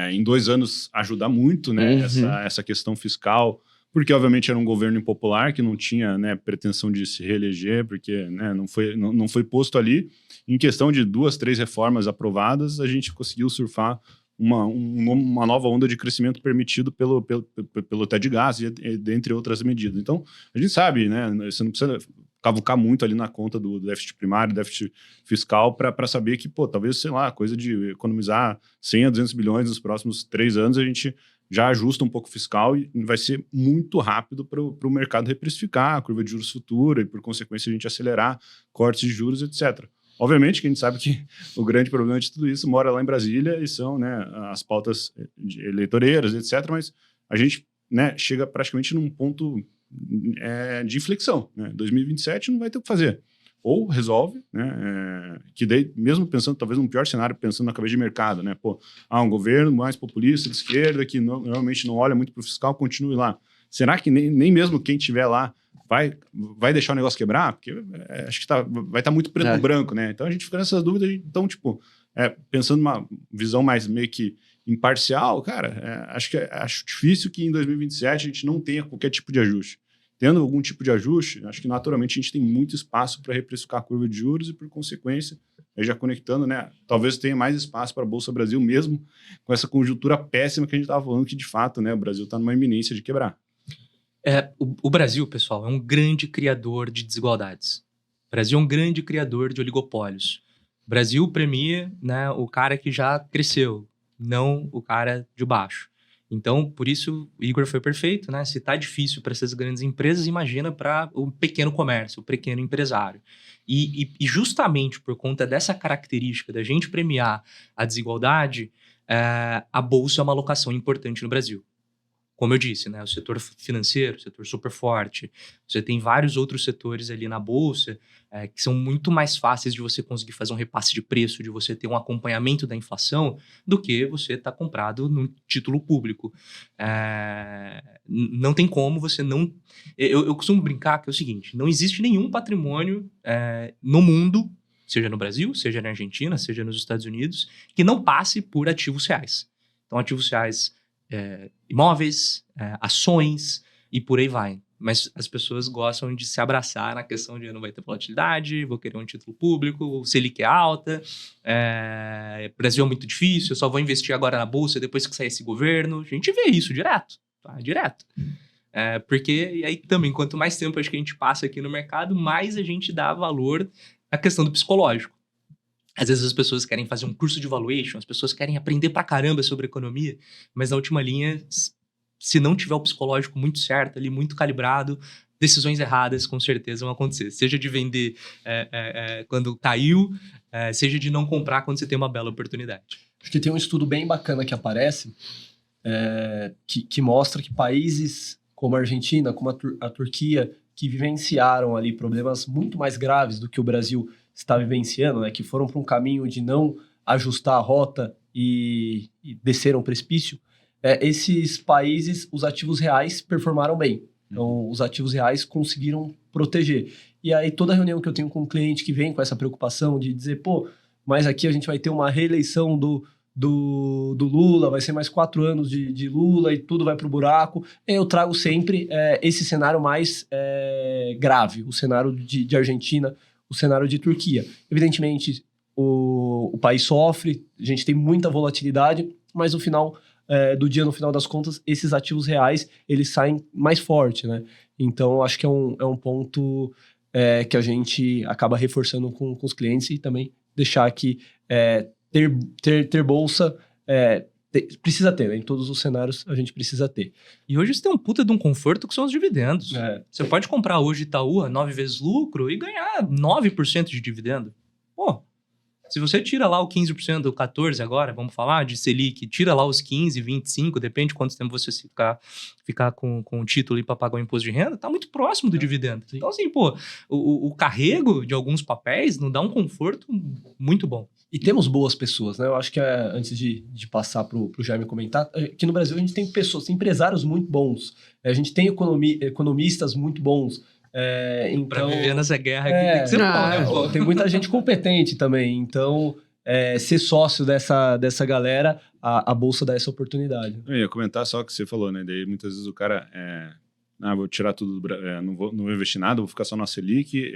em 2 anos ajudar muito, né, essa questão fiscal, porque obviamente era um governo impopular que não tinha, né, pretensão de se reeleger, porque, né, não foi posto ali. Em questão de 2, 3 reformas aprovadas, a gente conseguiu surfar uma nova onda de crescimento permitido pelo teto de gastos e dentre outras medidas. Então, a gente sabe, né, você não precisa cavucar muito ali na conta do déficit primário, déficit fiscal, para saber que, pô, talvez, sei lá, coisa de economizar 100 a 200 bilhões nos próximos 3 anos, a gente já ajusta um pouco o fiscal e vai ser muito rápido para o mercado reprecificar a curva de juros futura e, por consequência, a gente acelerar cortes de juros, etc. Obviamente que a gente sabe que o grande problema de tudo isso mora lá em Brasília e são, né, as pautas eleitoreiras, etc. Mas a gente, né, chega praticamente num ponto de inflexão. Né? 2027 não vai ter o que fazer. Ou resolve, né, que daí, mesmo pensando talvez num pior cenário, pensando na cabeça de mercado, né, um governo mais populista de esquerda que normalmente não olha muito para o fiscal, continue lá. Será que nem mesmo quem estiver lá vai deixar o negócio quebrar? Porque acho que vai estar muito preto no branco, né? Então a gente fica nessas dúvidas. Então, tipo, pensando numa visão mais meio que imparcial, cara, acho difícil que em 2027 a gente não tenha qualquer tipo de ajuste. Tendo algum tipo de ajuste, acho que naturalmente a gente tem muito espaço para reprecificar a curva de juros e, por consequência, já conectando, né? Talvez tenha mais espaço para a Bolsa Brasil, mesmo com essa conjuntura péssima que a gente estava falando, que de fato, né, o Brasil está numa iminência de quebrar. O Brasil, pessoal, é um grande criador de desigualdades. O Brasil é um grande criador de oligopólios. O Brasil premia, né, o cara que já cresceu, não o cara de baixo. Então, por isso, o Igor foi perfeito, né? Se tá difícil para essas grandes empresas, imagina para o pequeno comércio, o pequeno empresário. E justamente por conta dessa característica da gente premiar a desigualdade, a Bolsa é uma alocação importante no Brasil. Como eu disse, né, o setor financeiro, setor super forte, você tem vários outros setores ali na Bolsa que são muito mais fáceis de você conseguir fazer um repasse de preço, de você ter um acompanhamento da inflação, do que você estar comprado no título público. Não tem como você não... Eu costumo brincar que é o seguinte, não existe nenhum patrimônio no mundo, seja no Brasil, seja na Argentina, seja nos Estados Unidos, que não passe por ativos reais. Então, ativos reais... imóveis, ações e por aí vai. Mas as pessoas gostam de se abraçar na questão de não vai ter volatilidade, vou querer um título público, o Selic é alta, Brasil é muito difícil, eu só vou investir agora na bolsa depois que sair esse governo. A gente vê isso direto, tá? Direto. Porque e aí também, quanto mais tempo acho que a gente passa aqui no mercado, mais a gente dá valor à questão do psicológico. Às vezes as pessoas querem fazer um curso de valuation, as pessoas querem aprender pra caramba sobre economia, mas na última linha, se não tiver o psicológico muito certo ali, muito calibrado, decisões erradas com certeza vão acontecer. Seja de vender quando caiu, seja de não comprar quando você tem uma bela oportunidade. Acho que tem um estudo bem bacana que aparece, que mostra que países como a Argentina, como a Turquia, que vivenciaram ali problemas muito mais graves do que o Brasil está vivenciando, né, que foram para um caminho de não ajustar a rota e desceram o precipício, esses países, os ativos reais performaram bem. Então, os ativos reais conseguiram proteger. E aí, toda reunião que eu tenho com um cliente que vem com essa preocupação de dizer, pô, mas aqui a gente vai ter uma reeleição do Lula, vai ser mais 4 anos de Lula e tudo vai pro buraco. Eu trago sempre esse cenário mais grave, o cenário de Argentina, o cenário de Turquia. Evidentemente, o país sofre, a gente tem muita volatilidade, mas no final do dia, no final das contas, esses ativos reais, eles saem mais forte, né? Então, acho que é um ponto que a gente acaba reforçando com os clientes e também deixar que ter bolsa precisa ter, né? Em todos os cenários a gente precisa ter. E hoje você tem um puta de um conforto que são os dividendos. Você pode comprar hoje Itaú a 9 vezes lucro e ganhar 9% de dividendo. Pô, se você tira lá o 15%, o 14% agora, vamos falar, de Selic, tira lá os 15%, 25%, depende de quanto tempo você ficar com o título para pagar o imposto de renda, tá muito próximo do dividendo. Sim. Então, assim, pô, o carrego de alguns papéis não dá um conforto muito bom. E temos boas pessoas, né? Eu acho que antes de passar pro Jaime comentar, aqui no Brasil a gente tem pessoas, empresários muito bons, a gente tem economistas muito bons. Então, pra viver nessa guerra aqui tem que ser bom, né? Tem muita gente competente também, então ser sócio dessa galera, a Bolsa dá essa oportunidade. Eu ia comentar só o que você falou, né? Daí muitas vezes o cara vou tirar tudo, não vou investir nada, vou ficar só na Selic,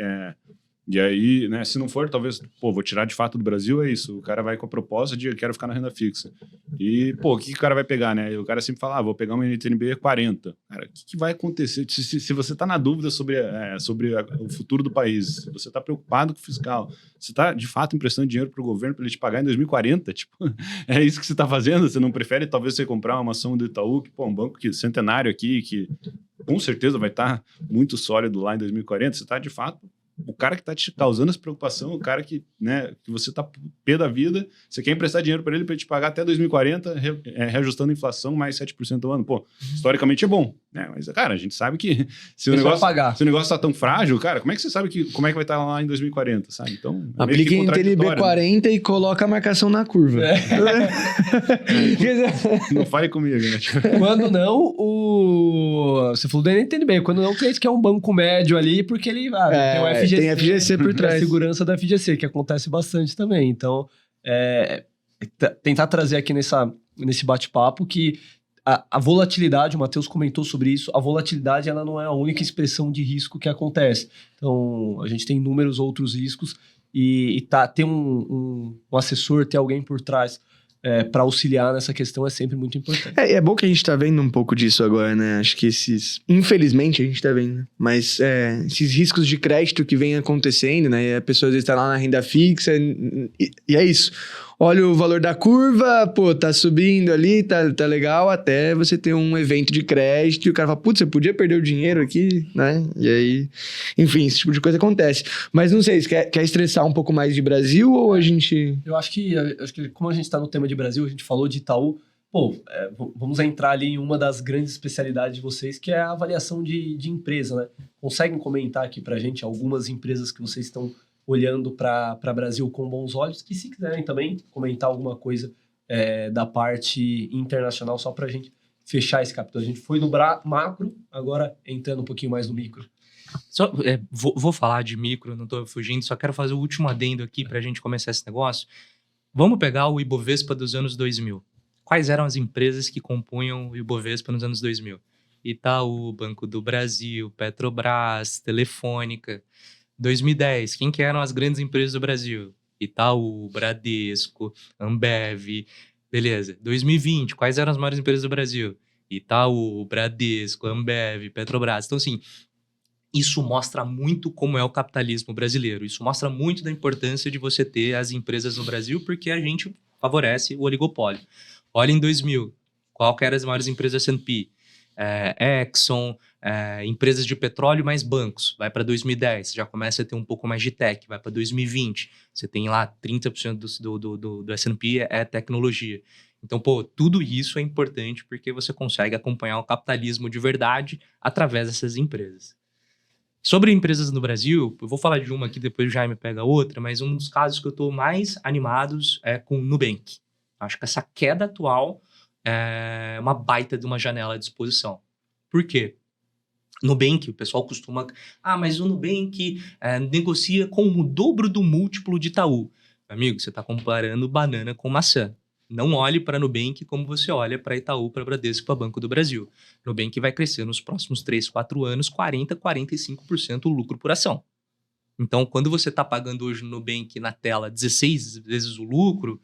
e aí, né, se não for, talvez, vou tirar de fato do Brasil, é isso. O cara vai com a proposta de quero ficar na renda fixa. E, o que o cara vai pegar, né? O cara sempre fala, vou pegar uma NTNB 40. Cara, o que vai acontecer? Se você está na dúvida sobre o futuro do país, se você está preocupado com o fiscal, você está, de fato, emprestando dinheiro para o governo para ele te pagar em 2040, tipo, é isso que você está fazendo? Você não prefere, talvez, você comprar uma ação do Itaú, que, um banco centenário aqui, que com certeza vai estar muito sólido lá em 2040, você está, de fato, o cara que está te causando essa preocupação, o cara que você está pé da vida, você quer emprestar dinheiro para ele te pagar até 2040, reajustando a inflação mais 7% ao ano. Pô, historicamente é bom, né? Mas, cara, a gente sabe que se o negócio está tão frágil, cara, como é que você sabe como é que vai estar lá em 2040, sabe? Então, aplica em TNB 40, né? E coloca a marcação na curva. Não fale comigo, né? Quando não, você falou do NTNB, quando não, o cliente quer um banco médio ali, porque ele tem o FGC. Tem FGC por trás. A segurança da FGC, que acontece bastante também. Então, tentar trazer aqui nesse bate-papo que a volatilidade, o Matheus comentou sobre isso, a volatilidade ela não é a única expressão de risco que acontece. Então, a gente tem inúmeros outros riscos e ter um assessor, ter alguém por trás para auxiliar nessa questão é sempre muito importante. É bom que a gente tá vendo um pouco disso agora, né? Acho que infelizmente a gente tá vendo, mas esses riscos de crédito que vem acontecendo, né? E a pessoa às vezes tá lá na renda fixa e é isso. Olha o valor da curva, tá subindo ali, tá legal, até você ter um evento de crédito e o cara fala, putz, você podia perder o dinheiro aqui, né? E aí, enfim, esse tipo de coisa acontece. Mas não sei, você quer estressar um pouco mais de Brasil ou a gente... Eu acho que como a gente tá no tema de Brasil, a gente falou de Itaú, vamos entrar ali em uma das grandes especialidades de vocês, que é a avaliação de empresa, né? Conseguem comentar aqui pra gente algumas empresas que vocês estão olhando para Brasil com bons olhos, e se quiserem também comentar alguma coisa da parte internacional, só para a gente fechar esse capítulo. A gente foi no macro, agora entrando um pouquinho mais no micro. Vou falar de micro, não estou fugindo, só quero fazer o último adendo aqui para a gente começar esse negócio. Vamos pegar o Ibovespa dos anos 2000. Quais eram as empresas que compunham o Ibovespa nos anos 2000? Itaú, Banco do Brasil, Petrobras, Telefônica. 2010, quem que eram as grandes empresas do Brasil? Itaú, Bradesco, Ambev, beleza. 2020, quais eram as maiores empresas do Brasil? Itaú, Bradesco, Ambev, Petrobras. Então, assim, isso mostra muito como é o capitalismo brasileiro. Isso mostra muito da importância de você ter as empresas no Brasil, porque a gente favorece o oligopólio. Olha em 2000, qual que eram as maiores empresas S&P? Exxon, empresas de petróleo mais bancos. Vai para 2010, já começa a ter um pouco mais de tech. Vai para 2020, você tem lá 30% do S&P é tecnologia. Então, pô, tudo isso é importante porque você consegue acompanhar o capitalismo de verdade através dessas empresas. Sobre empresas no Brasil, eu vou falar de uma aqui, depois o Jaime pega outra, mas um dos casos que eu estou mais animados é com o Nubank. Acho que essa queda atual é uma baita de uma janela de exposição. Por quê? Nubank, o pessoal costuma... mas o Nubank negocia com o dobro do múltiplo de Itaú. Amigo, você está comparando banana com maçã. Não olhe para Nubank como você olha para Itaú, para Bradesco e para Banco do Brasil. Nubank vai crescer nos próximos 3, 4 anos 40%, 45% o lucro por ação. Então, quando você está pagando hoje no Nubank na tela 16 vezes o lucro,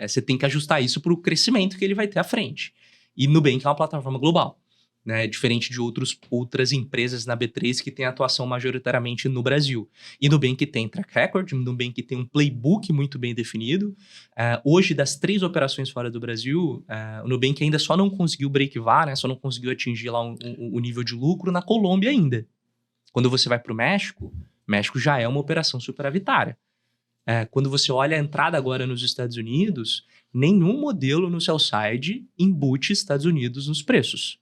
você tem que ajustar isso para o crescimento que ele vai ter à frente. E Nubank é uma plataforma global, né? Diferente de outras empresas na B3 que tem atuação majoritariamente no Brasil. E Nubank tem track record, Nubank tem um playbook muito bem definido. Hoje, das 3 operações fora do Brasil, o Nubank ainda só não conseguiu break-even, né? Só não conseguiu atingir lá o nível de lucro na Colômbia ainda. Quando você vai para o México já é uma operação superavitária. Quando você olha a entrada agora nos Estados Unidos, nenhum modelo no sell side embute Estados Unidos nos preços.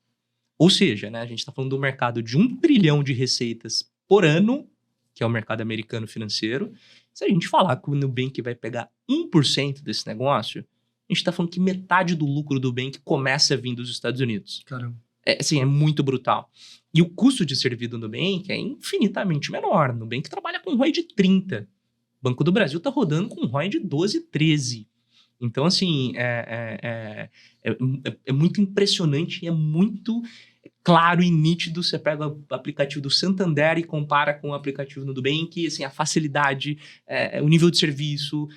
Ou seja, né, a gente está falando de um mercado de 1 trilhão de receitas por ano, que é o mercado americano financeiro. Se a gente falar que o Nubank vai pegar 1% desse negócio, a gente está falando que metade do lucro do Nubank começa a vir dos Estados Unidos. Caramba. É muito brutal. E o custo de servir do Nubank é infinitamente menor. O Nubank trabalha com ROI de 30%. O Banco do Brasil está rodando com ROI de 12, 13%. Então, assim, é muito impressionante e é muito claro e nítido. Você pega o aplicativo do Santander e compara com o aplicativo do Nubank, assim, a facilidade, o nível de serviço,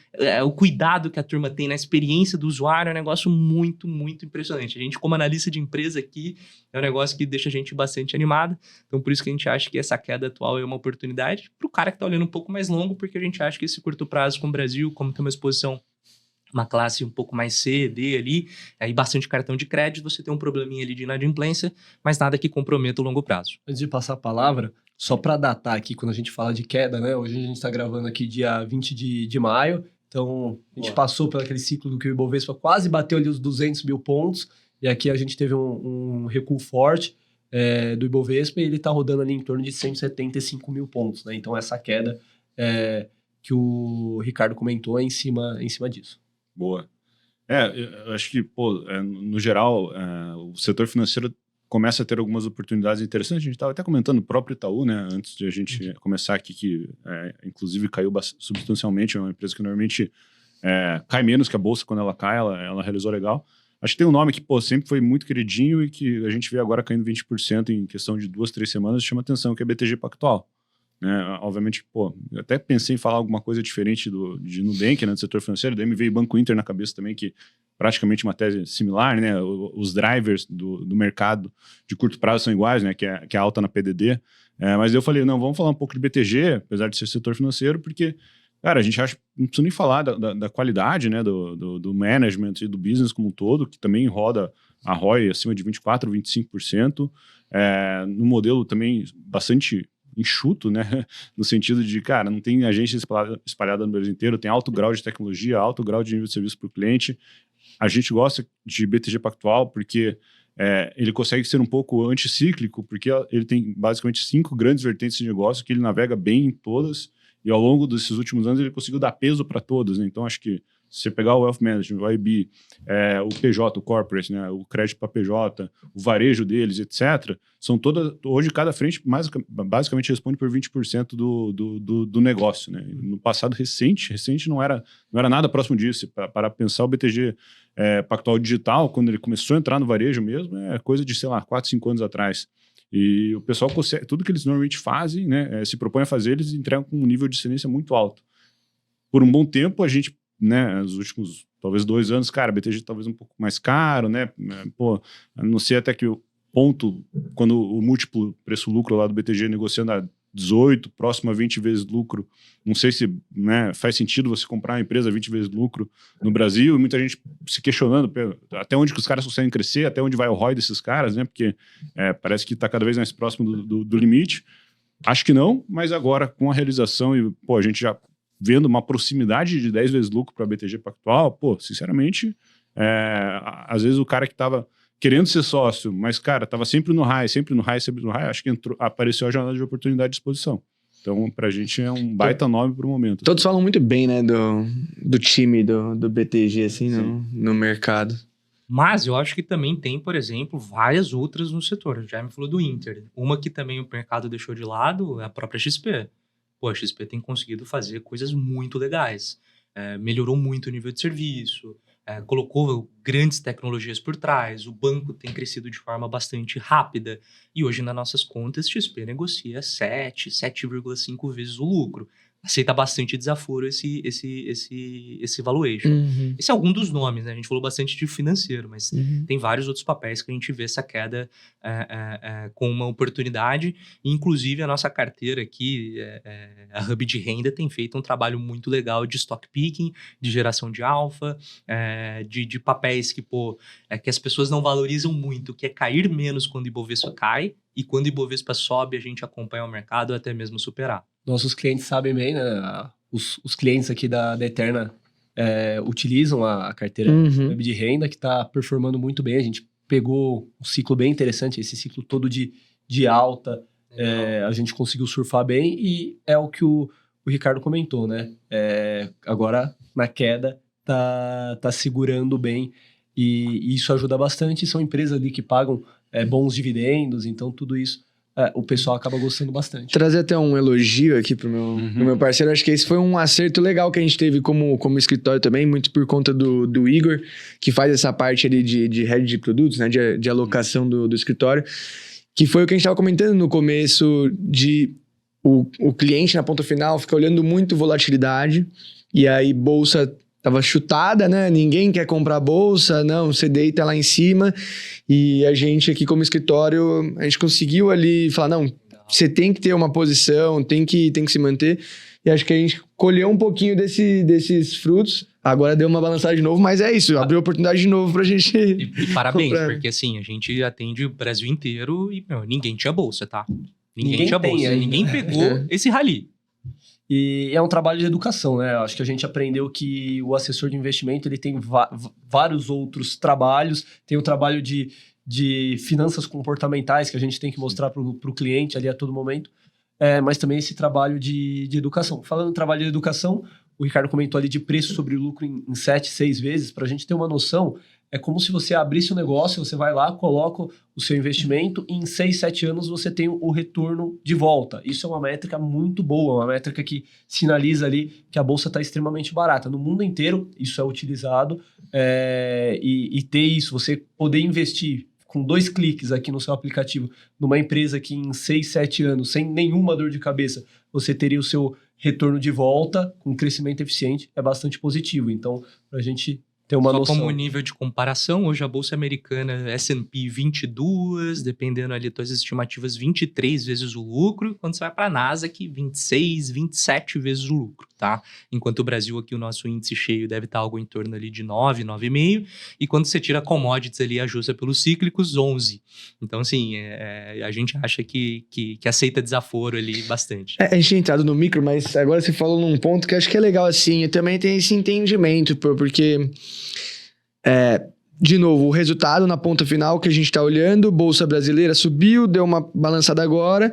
o cuidado que a turma tem na experiência do usuário é um negócio muito, muito impressionante. A gente, como analista de empresa aqui, é um negócio que deixa a gente bastante animado. Então, por isso que a gente acha que essa queda atual é uma oportunidade para o cara que está olhando um pouco mais longo, porque a gente acha que esse curto prazo com o Brasil, como tem uma exposição, uma classe um pouco mais C, D ali, e bastante cartão de crédito, você tem um probleminha ali de inadimplência, mas nada que comprometa o longo prazo. Antes de passar a palavra, só para datar aqui, quando a gente fala de queda, né? Hoje a gente está gravando aqui dia 20 de maio, então a gente passou por aquele ciclo do que o Ibovespa quase bateu ali os 200 mil pontos, e aqui a gente teve um recuo forte do Ibovespa, e ele está rodando ali em torno de 175 mil pontos, né? Então essa queda que o Ricardo comentou é em cima disso. Boa. Eu acho que, no geral, o setor financeiro começa a ter algumas oportunidades interessantes. A gente estava até comentando o próprio Itaú, né, antes de a gente começar aqui, que inclusive caiu substancialmente. É uma empresa que normalmente cai menos que a bolsa quando ela cai, ela realizou legal. Acho que tem um nome que sempre foi muito queridinho e que a gente vê agora caindo 20% em questão de 2, 3 semanas, chama atenção, que é BTG Pactual. Obviamente, eu até pensei em falar alguma coisa diferente de Nubank, né, do setor financeiro, daí me veio Banco Inter na cabeça também, que praticamente uma tese similar, né, os drivers do mercado de curto prazo são iguais, né, que é alta na PDD, mas eu falei, não, vamos falar um pouco de BTG, apesar de ser setor financeiro, porque, cara, a gente acha, não precisa nem falar da qualidade, né, do management e do business como um todo, que também roda a ROI acima de 24%, 25%, no modelo também bastante enxuto, né? No sentido de, cara, não tem agência espalhada no Brasil inteiro, tem alto grau de tecnologia, alto grau de nível de serviço para o cliente. A gente gosta de BTG Pactual porque ele consegue ser um pouco anticíclico, porque ele tem basicamente 5 grandes vertentes de negócio que ele navega bem em todas, e ao longo desses últimos anos ele conseguiu dar peso para todas, né? Então acho que se você pegar o Wealth Management, o IB, o PJ, o Corporate, né, o crédito para PJ, o varejo deles, etc., são todas... Hoje, cada frente basicamente responde por 20% do negócio, né? No passado recente não era nada próximo disso. Para pensar, o BTG Pactual Digital, quando ele começou a entrar no varejo mesmo, é coisa de, sei lá, 4, 5 anos atrás. E o pessoal consegue, tudo que eles normalmente fazem, né, se propõem a fazer, eles entregam com um nível de excelência muito alto. Por um bom tempo, a gente, né, nos últimos, talvez 2 anos, cara, BTG talvez um pouco mais caro, né, pô, não sei até que ponto, quando o múltiplo preço-lucro lá do BTG negociando a 18, próximo a 20 vezes lucro, não sei se, né, faz sentido você comprar uma empresa a 20 vezes lucro no Brasil, e muita gente se questionando até onde que os caras conseguem crescer, até onde vai o ROI desses caras, né, porque parece que está cada vez mais próximo do limite. Acho que não, mas agora com a realização e, pô, a gente já vendo uma proximidade de 10 vezes lucro para a BTG Pactual, pô, sinceramente, às vezes o cara que estava querendo ser sócio, mas, cara, tava sempre no high, acho que apareceu a janela de oportunidade de exposição. Então, pra gente é um baita nome pro momento. Todos falam muito bem, né, do time do BTG, assim, no mercado. Mas eu acho que também tem, por exemplo, várias outras no setor. Já me falou do Inter. Uma que também o mercado deixou de lado é a própria XP. Pô, a XP tem conseguido fazer coisas muito legais. Melhorou muito o nível de serviço, colocou grandes tecnologias por trás, o banco tem crescido de forma bastante rápida e hoje nas nossas contas XP negocia 7,5 vezes o lucro. Aceita bastante desaforo esse valuation. Uhum. Esse é algum dos nomes, né? A gente falou bastante de financeiro, mas tem vários outros papéis que a gente vê essa queda com uma oportunidade. Inclusive, a nossa carteira aqui, a Hub de Renda, tem feito um trabalho muito legal de stock picking, de geração de alfa, de papéis que as pessoas não valorizam muito, que é cair menos quando o Ibovespa cai, e quando o Ibovespa sobe, a gente acompanha o mercado até mesmo superar. Nossos clientes sabem bem, né? Os clientes aqui da Eterna utilizam a carteira Hub de Renda, que está performando muito bem. A gente pegou um ciclo bem interessante, esse ciclo todo de alta. A gente conseguiu surfar bem e é o que o Ricardo comentou, né? Agora, na queda, tá segurando bem e isso ajuda bastante. São empresas ali que pagam bons dividendos, então tudo isso o pessoal acaba gostando bastante. Trazer até um elogio aqui pro meu parceiro, acho que esse foi um acerto legal que a gente teve como escritório também, muito por conta do Igor, que faz essa parte ali de head de produtos, né, de alocação do escritório, que foi o que a gente estava comentando no começo, de o cliente na ponta final fica olhando muito volatilidade, e aí bolsa tava chutada, né? Ninguém quer comprar bolsa, não, você deita lá em cima. E a gente aqui como escritório, a gente conseguiu ali falar, não, você tem que ter uma posição, tem que se manter. E acho que a gente colheu um pouquinho desses frutos. Agora deu uma balançada de novo, mas é isso, abriu oportunidade de novo pra gente... E parabéns, porque assim, a gente atende o Brasil inteiro e ninguém tinha bolsa, tá? Ninguém tinha bolsa, ainda. Ninguém pegou esse rally. E é um trabalho de educação, né? Acho que a gente aprendeu que o assessor de investimento ele tem vários outros trabalhos. Tem o trabalho de finanças comportamentais que a gente tem que mostrar para o cliente ali a todo momento. Mas também esse trabalho de educação. Falando em trabalho de educação, o Ricardo comentou ali de preço sobre lucro em 7, 6 vezes. Para a gente ter uma noção, é como se você abrisse um negócio, você vai lá, coloca o seu investimento e em 6, 7 anos você tem o retorno de volta. Isso é uma métrica muito boa, uma métrica que sinaliza ali que a bolsa está extremamente barata. No mundo inteiro isso é utilizado e ter isso, você poder investir com 2 cliques aqui no seu aplicativo numa empresa que em 6, 7 anos, sem nenhuma dor de cabeça, você teria o seu retorno de volta com crescimento eficiente, é bastante positivo. Então, para a gente... Só como nível de comparação, hoje a Bolsa Americana S&P 22, dependendo ali das tuas estimativas, 23 vezes o lucro, quando você vai para a Nasdaq, 26, 27 vezes o lucro, tá? Enquanto o Brasil aqui, o nosso índice cheio deve estar algo em torno ali de 9, 9,5, e quando você tira commodities ali, ajusta pelos cíclicos, 11. Então, assim, a gente acha que aceita desaforo ali bastante. A gente tinha entrado no micro, mas agora você falou num ponto que acho que é legal, assim, eu também tenho esse entendimento, porque... de novo, o resultado na ponta final que a gente está olhando, Bolsa Brasileira subiu, deu uma balançada agora,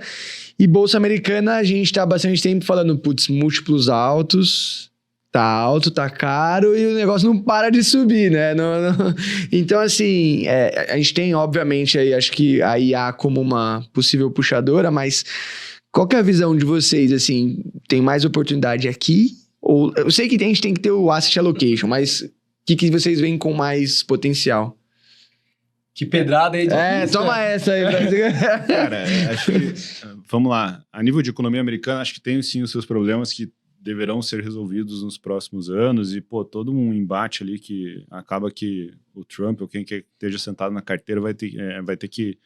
e Bolsa Americana a gente está há bastante tempo falando, putz, múltiplos altos, tá alto, tá caro, e o negócio não para de subir, né? Não. Então, assim, a gente tem, obviamente, aí, acho que a IA como uma possível puxadora, mas qual que é a visão de vocês, assim, tem mais oportunidade aqui? Ou, eu sei que a gente tem que ter o asset allocation, mas... que vocês veem com mais potencial? Que pedrada aí. Toma essa aí, Brasil. Cara, acho que, vamos lá, a nível de economia americana, acho que tem sim os seus problemas que deverão ser resolvidos nos próximos anos e, pô, todo um embate ali que acaba que o Trump ou quem quer que esteja sentado na carteira vai ter que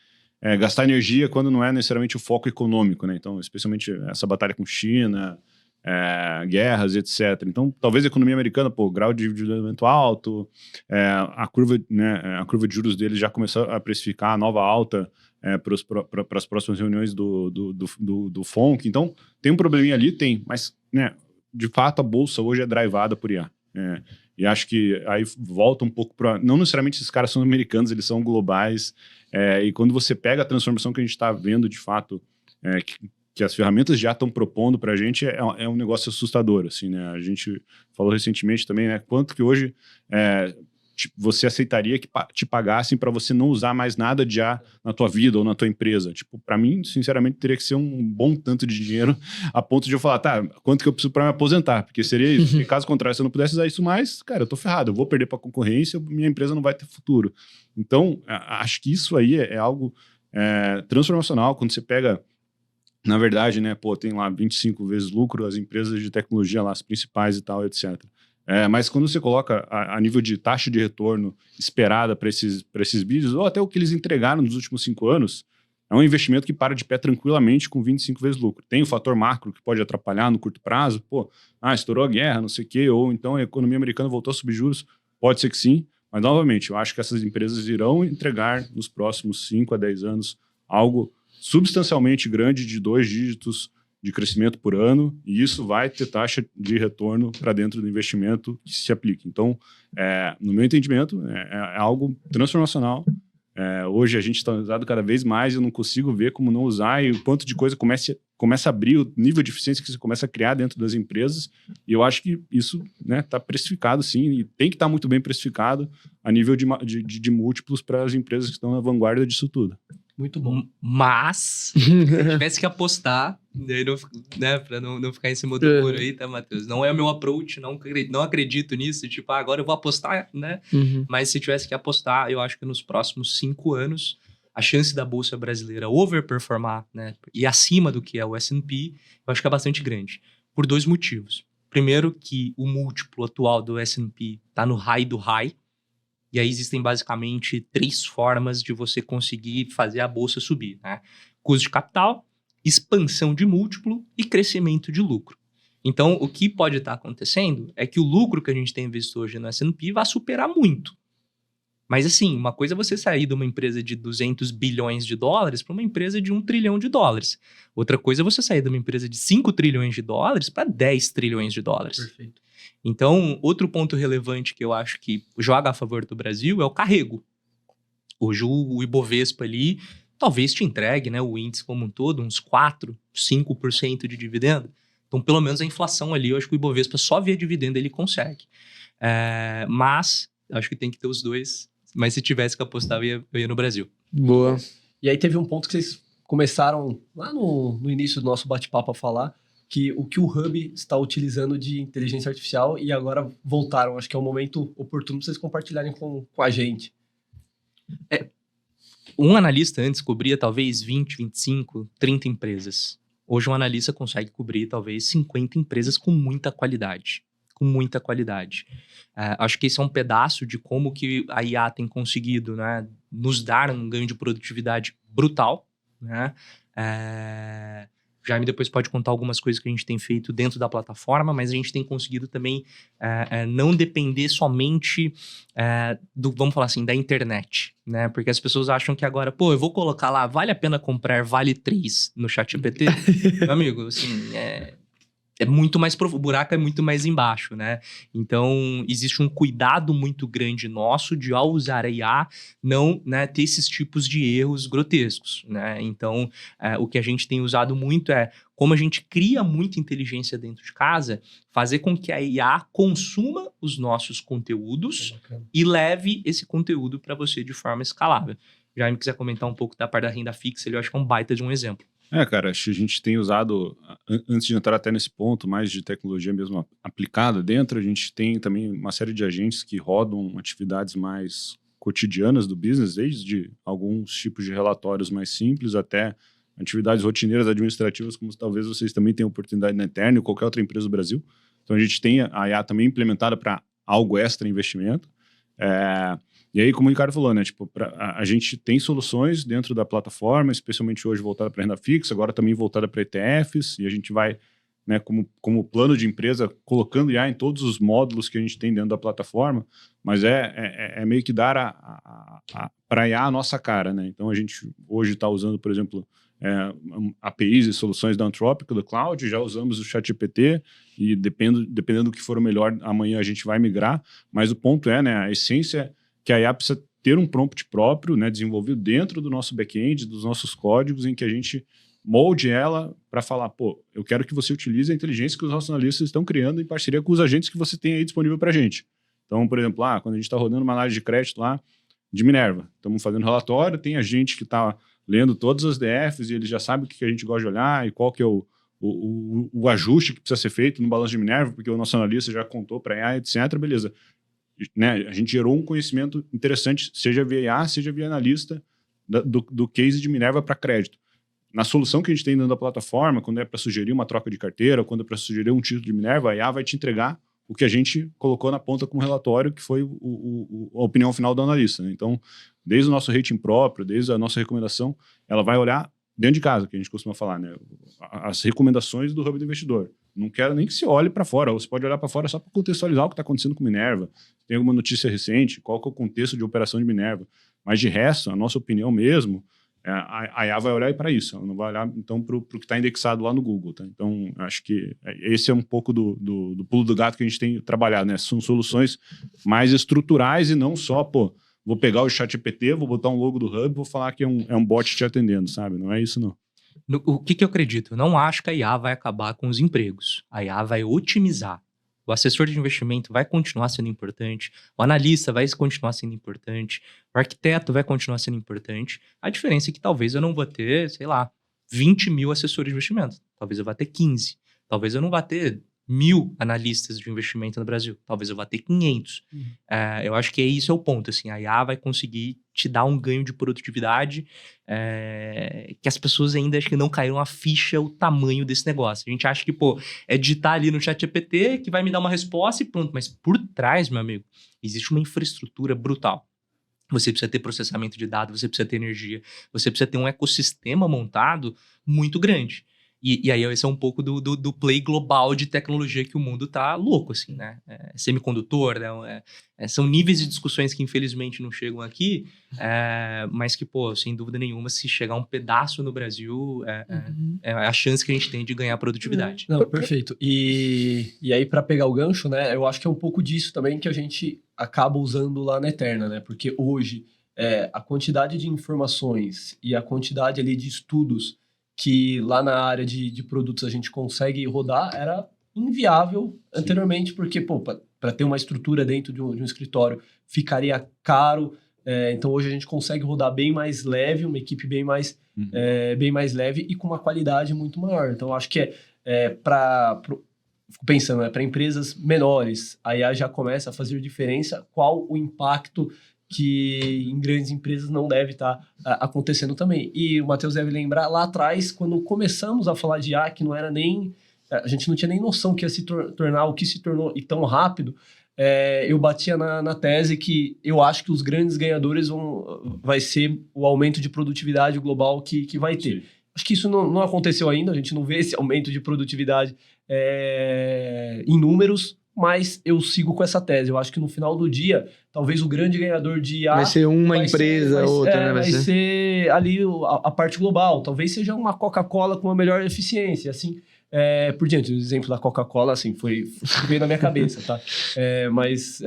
gastar energia quando não é necessariamente o foco econômico, né? Então, especialmente essa batalha com China, guerras, etc. Então, talvez a economia americana, pô, grau de endividamento alto, a curva de juros deles já começou a precificar a nova alta para as próximas reuniões do FONC. Então, tem um probleminha ali, mas, né, de fato, a bolsa hoje é drivada por IA. E acho que aí volta um pouco para... Não necessariamente esses caras são americanos, eles são globais. E quando você pega a transformação que a gente está vendo, de fato, que as ferramentas já estão propondo para a gente, é um negócio assustador. Assim, né? A gente falou recentemente também, né, quanto que hoje você aceitaria que te pagassem para você não usar mais nada de IA na tua vida ou na tua empresa. Tipo, para mim, sinceramente, teria que ser um bom tanto de dinheiro a ponto de eu falar, tá, quanto que eu preciso para me aposentar? Porque seria isso. Porque caso contrário, se eu não pudesse usar isso mais, cara, eu tô ferrado, eu vou perder para a concorrência, minha empresa não vai ter futuro. Então, acho que isso aí é algo transformacional. Quando você pega, na verdade, né, pô, tem lá 25 vezes lucro, as empresas de tecnologia lá, as principais e tal, etc. Mas quando você coloca a nível de taxa de retorno esperada para esses vídeos, ou até o que eles entregaram nos últimos 5 anos, é um investimento que para de pé tranquilamente com 25 vezes lucro. Tem o fator macro que pode atrapalhar no curto prazo, estourou a guerra, não sei o quê, ou então a economia americana voltou a subir juros, pode ser que sim, mas novamente, eu acho que essas empresas irão entregar nos próximos 5 a 10 anos algo substancialmente grande de 2 dígitos de crescimento por ano, e isso vai ter taxa de retorno para dentro do investimento que se aplique. Então, no meu entendimento, é algo transformacional. Hoje a gente está usando cada vez mais, eu não consigo ver como não usar, e o quanto de coisa começa a abrir, o nível de eficiência que você começa a criar dentro das empresas, e eu acho que isso está precificado sim, e tem que estar muito bem precificado a nível de múltiplos para as empresas que estão na vanguarda disso tudo. Muito bom. Mas, se eu tivesse que apostar, daí né, pra não ficar em cima do muro aí, tá, Matheus? Não é o meu approach, não acredito nisso, tipo, agora eu vou apostar, né? Mas se tivesse que apostar, eu acho que nos próximos 5 anos, a chance da Bolsa Brasileira overperformar, né, e acima do que é o S&P, eu acho que é bastante grande. Por 2 motivos. Primeiro, que o múltiplo atual do S&P tá no high do high, e aí existem basicamente 3 formas de você conseguir fazer a bolsa subir, né? Custo de capital, expansão de múltiplo e crescimento de lucro. Então, o que pode estar acontecendo é que o lucro que a gente tem visto hoje no S&P vai superar muito. Mas assim, uma coisa é você sair de uma empresa de 200 bilhões de dólares para uma empresa de 1 trilhão de dólares. Outra coisa é você sair de uma empresa de 5 trilhões de dólares para 10 trilhões de dólares. Perfeito. Então, outro ponto relevante que eu acho que joga a favor do Brasil é o carrego. Hoje o Ibovespa ali talvez te entregue, né, o índice como um todo, uns 4, 5% de dividendo. Então, pelo menos a inflação ali, eu acho que o Ibovespa só via dividendo ele consegue. Mas, acho que tem que ter os dois. Mas se tivesse que apostar, eu ia no Brasil. Boa. E aí teve um ponto que vocês começaram lá no início do nosso bate-papo a falar, que o Hub está utilizando de inteligência artificial e agora voltaram. Acho que é um momento oportuno para vocês compartilharem com a gente. Um analista antes cobria talvez 20, 25, 30 empresas. Hoje um analista consegue cobrir talvez 50 empresas com muita qualidade. Com muita qualidade. Acho que esse é um pedaço de como que a IA tem conseguido, né, nos dar um ganho de produtividade brutal, né? Jaime depois pode contar algumas coisas que a gente tem feito dentro da plataforma, mas a gente tem conseguido também não depender somente vamos falar assim, da internet, né? Porque as pessoas acham que agora, eu vou colocar lá, vale a pena comprar Vale 3 no ChatGPT? Meu amigo, assim, é muito mais o buraco é muito mais embaixo, né? Então, existe um cuidado muito grande nosso de, ao usar a IA, não, né, ter esses tipos de erros grotescos, né? Então, o que a gente tem usado muito como a gente cria muita inteligência dentro de casa, fazer com que a IA consuma os nossos conteúdos e leve esse conteúdo para você de forma escalável. Já me quiser comentar um pouco da parte da renda fixa, eu acho que é um baita de um exemplo. Cara, acho que a gente tem usado, antes de entrar até nesse ponto mais de tecnologia mesmo aplicada dentro, a gente tem também uma série de agentes que rodam atividades mais cotidianas do business, desde alguns tipos de relatórios mais simples até atividades rotineiras administrativas, como talvez vocês também tenham oportunidade na Eterno ou qualquer outra empresa do Brasil. Então a gente tem a IA também implementada para algo extra investimento. E aí, como o Ricardo falou, né, tipo, a gente tem soluções dentro da plataforma, especialmente hoje voltada para renda fixa, agora também voltada para ETFs, e a gente vai, né, como plano de empresa, colocando IA em todos os módulos que a gente tem dentro da plataforma, mas é meio que dar para IA a nossa cara, né? Então a gente hoje está usando, por exemplo, APIs e soluções da Anthropic, do Cloud, já usamos o ChatGPT, e dependendo do que for o melhor, amanhã a gente vai migrar, mas o ponto né, a essência é que a IA precisa ter um prompt próprio, né, desenvolvido dentro do nosso back-end, dos nossos códigos, em que a gente molde ela para falar, eu quero que você utilize a inteligência que os nossos analistas estão criando em parceria com os agentes que você tem aí disponível para a gente. Então, por exemplo, quando a gente está rodando uma análise de crédito lá de Minerva, estamos fazendo relatório, tem agente que está lendo todas as DFs e ele já sabe o que a gente gosta de olhar e qual que é o ajuste que precisa ser feito no balanço de Minerva, porque o nosso analista já contou para a IA, etc. Beleza. Né, a gente gerou um conhecimento interessante, seja via IA, seja via analista, do case de Minerva para crédito. Na solução que a gente tem dentro da plataforma, quando é para sugerir uma troca de carteira, quando é para sugerir um título de Minerva, a IA vai te entregar o que a gente colocou na ponta como relatório, que foi a opinião final do analista. Né? Então, desde o nosso rating próprio, desde a nossa recomendação, ela vai olhar dentro de casa, que a gente costuma falar, né? As recomendações do Hub do Investidor. Não quero nem que se olhe para fora, ou você pode olhar para fora só para contextualizar o que está acontecendo com Minerva. Tem alguma notícia recente, qual que é o contexto de operação de Minerva. Mas de resto, a nossa opinião mesmo, a IA vai olhar para isso, ela não vai olhar então para o que está indexado lá no Google. Tá? Então, acho que esse é um pouco do pulo do gato que a gente tem trabalhado. Né? São soluções mais estruturais e não só, vou pegar o ChatGPT, vou botar um logo do Hub, vou falar que é um bot te atendendo, sabe? Não é isso, não. O que eu acredito? Eu não acho que a IA vai acabar com os empregos. A IA vai otimizar. O assessor de investimento vai continuar sendo importante, o analista vai continuar sendo importante, o arquiteto vai continuar sendo importante. A diferença é que talvez eu não vou ter, 20 mil assessores de investimento. Talvez eu vá ter 15. Talvez eu não vá ter 1.000 analistas de investimento no Brasil. Talvez eu vá ter 500. Eu acho que isso é o ponto. Assim, a IA vai conseguir te dar um ganho de produtividade que as pessoas ainda acho que não caíram a ficha o tamanho desse negócio. A gente acha que, é digitar ali no ChatGPT que vai me dar uma resposta e pronto. Mas por trás, meu amigo, existe uma infraestrutura brutal. Você precisa ter processamento de dados, você precisa ter energia, você precisa ter um ecossistema montado muito grande. E aí esse é um pouco do play global de tecnologia que o mundo tá louco, assim, né? Semicondutor, né? São níveis de discussões que infelizmente não chegam aqui, mas que, sem dúvida nenhuma, se chegar um pedaço no Brasil, é a chance que a gente tem de ganhar produtividade. Não, perfeito. E aí, para pegar o gancho, né? Eu acho que é um pouco disso também que a gente acaba usando lá na Eterna, né? Porque hoje, a quantidade de informações e a quantidade ali de estudos que lá na área de produtos a gente consegue rodar, era inviável anteriormente, porque, para ter uma estrutura dentro de um escritório ficaria caro. Então, hoje a gente consegue rodar bem mais leve, uma equipe bem mais leve e com uma qualidade muito maior. Então, acho que fico pensando, para empresas menores, a IA já começa a fazer diferença. Qual o impacto que em grandes empresas não deve estar acontecendo também. E o Matheus deve lembrar, lá atrás, quando começamos a falar de IA, que não era nem... A gente não tinha nem noção que ia se tornar o que se tornou e tão rápido, eu batia na tese que eu acho que os grandes ganhadores vai ser o aumento de produtividade global que vai ter. Sim. Acho que isso não aconteceu ainda, a gente não vê esse aumento de produtividade em números, mas eu sigo com essa tese. Eu acho que no final do dia, talvez o grande ganhador de IA... Vai ser uma empresa, outra, né? Vai ser ali a parte global. Talvez seja uma Coca-Cola com uma melhor eficiência, assim... por diante, o exemplo da Coca-Cola, assim, veio na minha cabeça, tá? Mas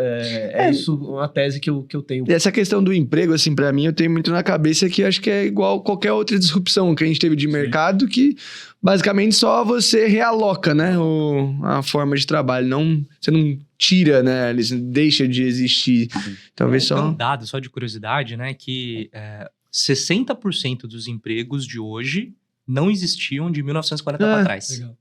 isso, uma tese que eu tenho. E essa questão do emprego, assim, pra mim, eu tenho muito na cabeça que acho que é igual qualquer outra disrupção que a gente teve de mercado, que basicamente só você realoca, né, a forma de trabalho, você não tira, né, ele deixa de existir. Talvez só... Tem um dado, só de curiosidade, né, que 60% dos empregos de hoje não existiam de 1940 para trás. Legal.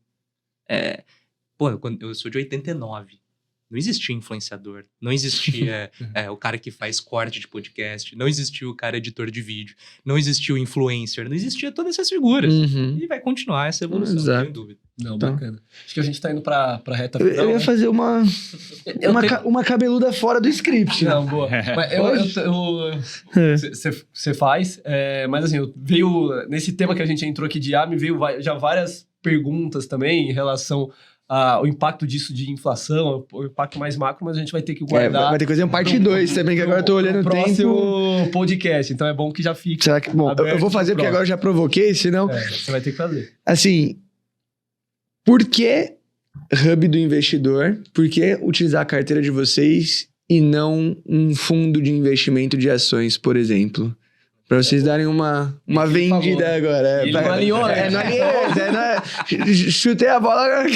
Eu sou de 89. Não existia influenciador, não existia o cara que faz corte de podcast, não existia o cara editor de vídeo, não existia o influencer, não existia todas essas figuras. Uhum. E vai continuar essa evolução, não Exato. tenho dúvida. Não, Então. bacana. Acho que a gente tá indo pra reta Eu final, ia né? fazer uma cabeluda fora do script. Não, boa. Mas você faz, mas assim, veio nesse tema que a gente entrou aqui de IA, me veio já várias perguntas também em relação ao impacto disso de inflação, o impacto mais macro, mas a gente vai ter que guardar. Vai ter que fazer um parte 2 também, que agora eu tô olhando o tempo. Próximo podcast, então é bom que já fique. Será que, bom, eu vou fazer porque agora eu já provoquei, senão... Você vai ter que fazer. Assim, por que Hub do Investidor? Por que utilizar a carteira de vocês e não um fundo de investimento de ações, por exemplo? Pra vocês darem uma vendida falou, agora. Ele não alinhou, né? Não alinhou. Chutei a bola agora.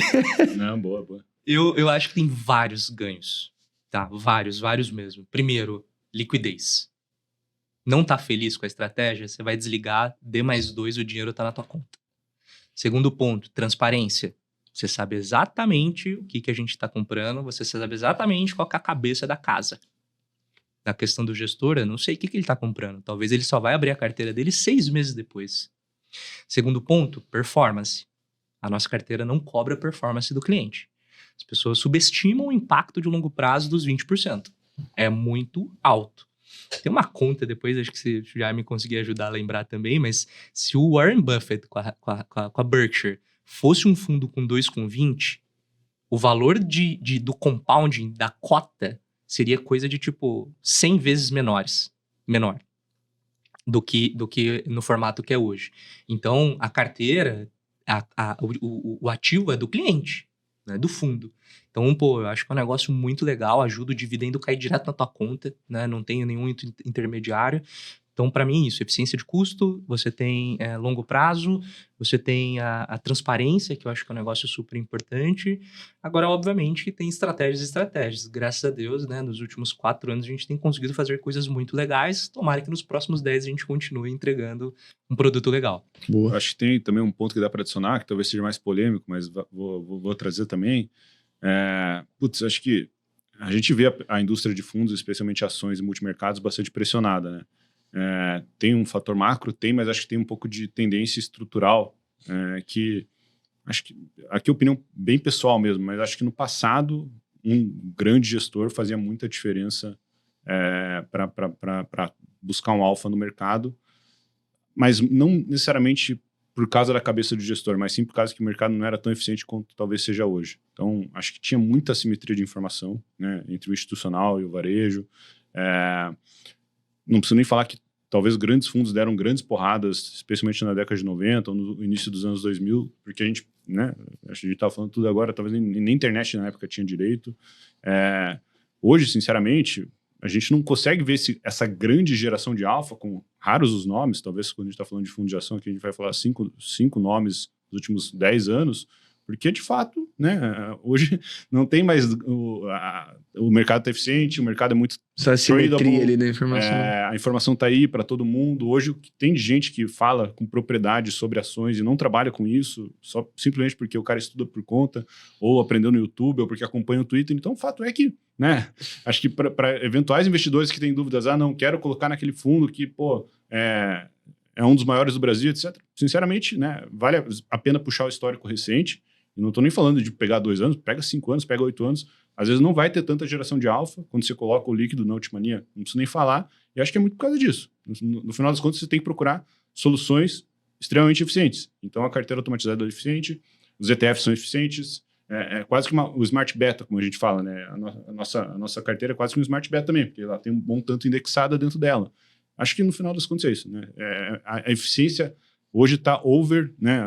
Não, boa, boa. Eu acho que tem vários ganhos, tá? Vários mesmo. Primeiro, liquidez. Não tá feliz com a estratégia? Você vai desligar, D+2, o dinheiro tá na tua conta. Segundo ponto, transparência. Você sabe exatamente o que a gente tá comprando, você sabe exatamente qual que é a cabeça da casa. Na questão do gestor, eu não sei o que ele tá comprando. Talvez ele só vai abrir a carteira dele 6 meses depois. Segundo ponto, performance. A nossa carteira não cobra a performance do cliente. As pessoas subestimam o impacto de longo prazo dos 20%. É muito alto. Tem uma conta depois, acho que você já me conseguir ajudar a lembrar também, mas se o Warren Buffett com a Berkshire fosse um fundo com 2,20, o valor do compounding da cota seria coisa de, 100 vezes menor do que no formato que é hoje. Então, a carteira, o ativo é do cliente, né, do fundo. Então, eu acho que é um negócio muito legal, ajuda o dividendo a cair direto na tua conta, né, não tem nenhum intermediário. Então, para mim, isso, eficiência de custo, você tem longo prazo, você tem a transparência, que eu acho que é um negócio super importante. Agora, obviamente, tem estratégias. Graças a Deus, né, nos últimos 4 anos, a gente tem conseguido fazer coisas muito legais. Tomara que nos próximos 10 a gente continue entregando um produto legal. Boa. Acho que tem também um ponto que dá para adicionar, que talvez seja mais polêmico, mas vou trazer também. Acho que a gente vê a indústria de fundos, especialmente ações e multimercados, bastante pressionada, né? Tem um fator macro, mas acho que tem um pouco de tendência estrutural, que acho que aqui é opinião bem pessoal mesmo, mas acho que no passado um grande gestor fazia muita diferença para buscar um alfa no mercado, mas não necessariamente por causa da cabeça do gestor, mas sim por causa que o mercado não era tão eficiente quanto talvez seja hoje. Então, acho que tinha muita assimetria de informação, né, entre o institucional e o varejo. Não preciso nem falar que talvez grandes fundos deram grandes porradas, especialmente na década de 90 ou no início dos anos 2000, porque a gente, né, acho que a gente estava falando tudo agora, talvez nem internet na época tinha direito. Hoje, sinceramente, a gente não consegue ver essa grande geração de alfa, com raros os nomes, talvez quando a gente está falando de fundo de ação, aqui a gente vai falar cinco nomes nos últimos 10 anos, porque, de fato, né, hoje não tem mais... O mercado está eficiente, o mercado é muito... Essa simetria ali da informação. A informação está aí para todo mundo. Hoje, tem gente que fala com propriedade sobre ações e não trabalha com isso, simplesmente porque o cara estuda por conta, ou aprendeu no YouTube, ou porque acompanha o Twitter. Então, o fato é que, né, acho que para eventuais investidores que têm dúvidas, não quero colocar naquele fundo que, é um dos maiores do Brasil, etc. Sinceramente, né, vale a pena puxar o histórico recente. E não estou nem falando de pegar 2 anos, pega 5 anos, pega 8 anos. Às vezes não vai ter tanta geração de alfa quando você coloca o líquido na Ultimania. Não preciso nem falar. E acho que é muito por causa disso. No final das contas, você tem que procurar soluções extremamente eficientes. Então, a carteira automatizada é eficiente, os ETFs são eficientes. Quase que o Smart Beta, como a gente fala, né? A nossa carteira é quase que um Smart Beta também, porque ela tem um bom tanto indexada dentro dela. Acho que no final das contas é isso, né? A eficiência... Hoje está over, né,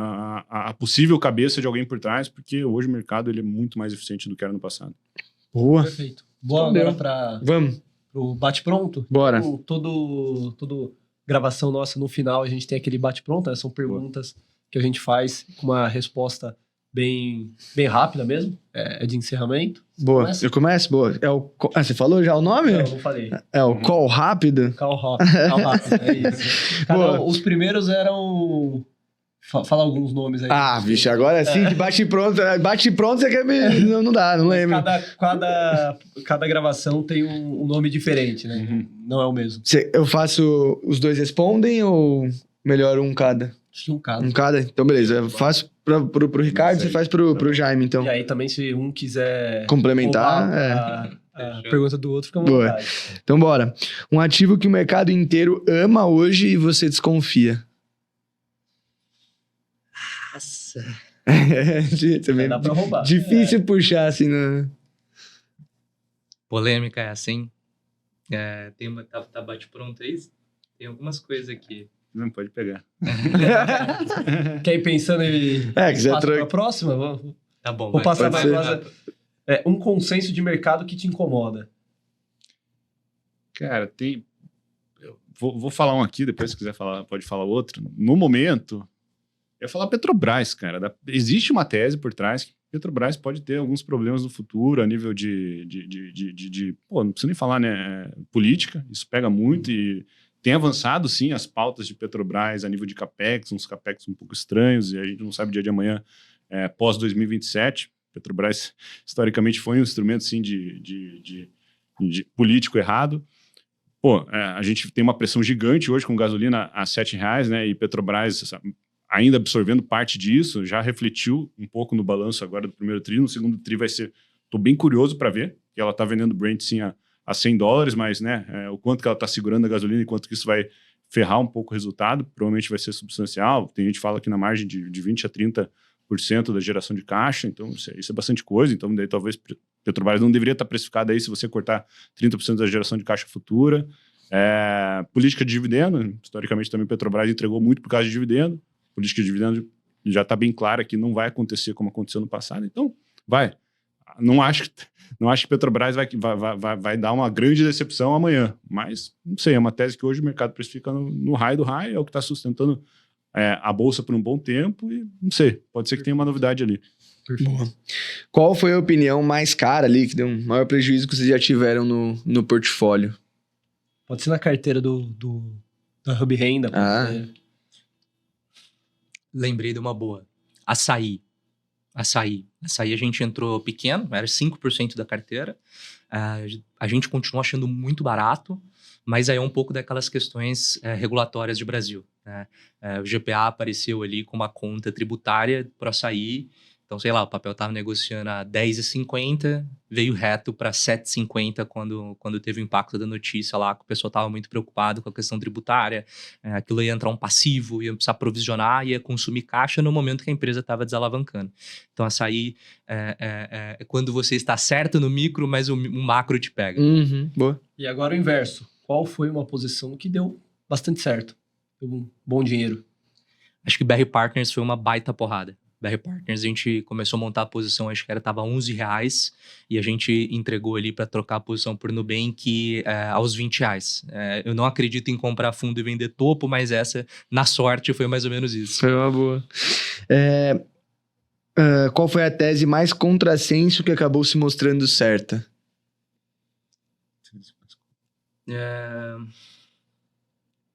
a possível cabeça de alguém por trás, porque hoje o mercado ele é muito mais eficiente do que era no passado. Boa. Perfeito. Boa, agora para o bate-pronto. Bora. Então, todo gravação nossa, no final, a gente tem aquele bate-pronto, né? São perguntas que a gente faz com uma resposta bem rápida mesmo, de encerramento. Boa. Começa? Eu começo? Boa. Você falou já o nome? Não falei. É o call rápido? Call rápido, é isso. Os primeiros eram Fala alguns nomes aí. Ah, bicho, agora sim, de bate-pronto você quer me... Não dá, não lembro. Cada gravação tem um nome diferente, né? Uhum. Não é o mesmo. Eu faço... Os dois respondem ou melhor um cada? Acho que um cada. Um cada? Então, beleza. Eu faço pro Ricardo, você faz pro Jaime, então. E aí também, se um quiser Complementar, roubar a pergunta do outro, fica à Boa. vontade. Então, bora. Um ativo que o mercado inteiro ama hoje e você desconfia. Nossa. Também Dá pra roubar. difícil puxar, assim, né? Polêmica é assim. Tem uma... Tá bate-pronto aí? Tem algumas coisas aqui. Não pode pegar. Quer ir pensando em quiser passa pra próxima? Tá bom, Vou passar pode mais ser. um consenso de mercado que te incomoda. Cara, tem... Vou falar um aqui, depois se quiser falar, pode falar outro. No momento, eu ia falar Petrobras, cara. Existe uma tese por trás que Petrobras pode ter alguns problemas no futuro a nível pô, não preciso nem falar, né? Política, isso pega muito e tem avançado, sim, as pautas de Petrobras a nível de capex, uns capex um pouco estranhos, e a gente não sabe o dia de amanhã, pós-2027. Petrobras, historicamente, foi um instrumento, sim, de político errado. Pô, a gente tem uma pressão gigante hoje com gasolina a R$7, né? E Petrobras ainda absorvendo parte disso, já refletiu um pouco no balanço agora do primeiro tri. No segundo tri vai ser... Tô bem curioso para ver, que ela tá vendendo Brent, sim, a $100, mas, né, o quanto que ela tá segurando a gasolina e quanto que isso vai ferrar um pouco o resultado, provavelmente vai ser substancial. Tem gente que fala que na margem de 20% a 30% da geração de caixa, então isso é bastante coisa. Então, daí talvez Petrobras não deveria estar precificada aí se você cortar 30% da geração de caixa futura. Política de dividendo, historicamente também Petrobras entregou muito por causa de dividendo. Política de dividendo já está bem clara que não vai acontecer como aconteceu no passado, então vai. Não acho que Petrobras vai dar uma grande decepção amanhã, mas não sei, é uma tese que hoje o mercado precifica no high do high, é o que está sustentando a bolsa por um bom tempo e não sei, pode ser que tenha uma novidade ali. Boa. Qual foi a opinião mais cara ali, que deu um maior prejuízo que vocês já tiveram no portfólio? Pode ser na carteira da Hub Renda. Lembrei de uma boa. Açaí a gente entrou pequeno, era 5% da carteira. A gente continua achando muito barato, mas aí é um pouco daquelas questões regulatórias de Brasil, né? O GPA apareceu ali com uma conta tributária para açaí. Então, sei lá, o papel estava negociando a R$10,50, veio reto para R$7,50 quando teve o impacto da notícia lá, que o pessoal estava muito preocupado com a questão tributária. Aquilo ia entrar um passivo, ia precisar provisionar, ia consumir caixa no momento que a empresa estava desalavancando. Então, açaí é quando você está certo no micro, mas o macro te pega. Boa. E agora o inverso. Qual foi uma posição que deu bastante certo? Deu um bom dinheiro. Acho que BR Partners foi uma baita porrada. BR Partners, a gente começou a montar a posição, acho que estava R$11, e a gente entregou ali para trocar a posição por Nubank aos R$20. Eu não acredito em comprar fundo e vender topo, mas essa, na sorte, foi mais ou menos isso. Foi uma boa. Qual foi a tese mais contrassenso que acabou se mostrando certa?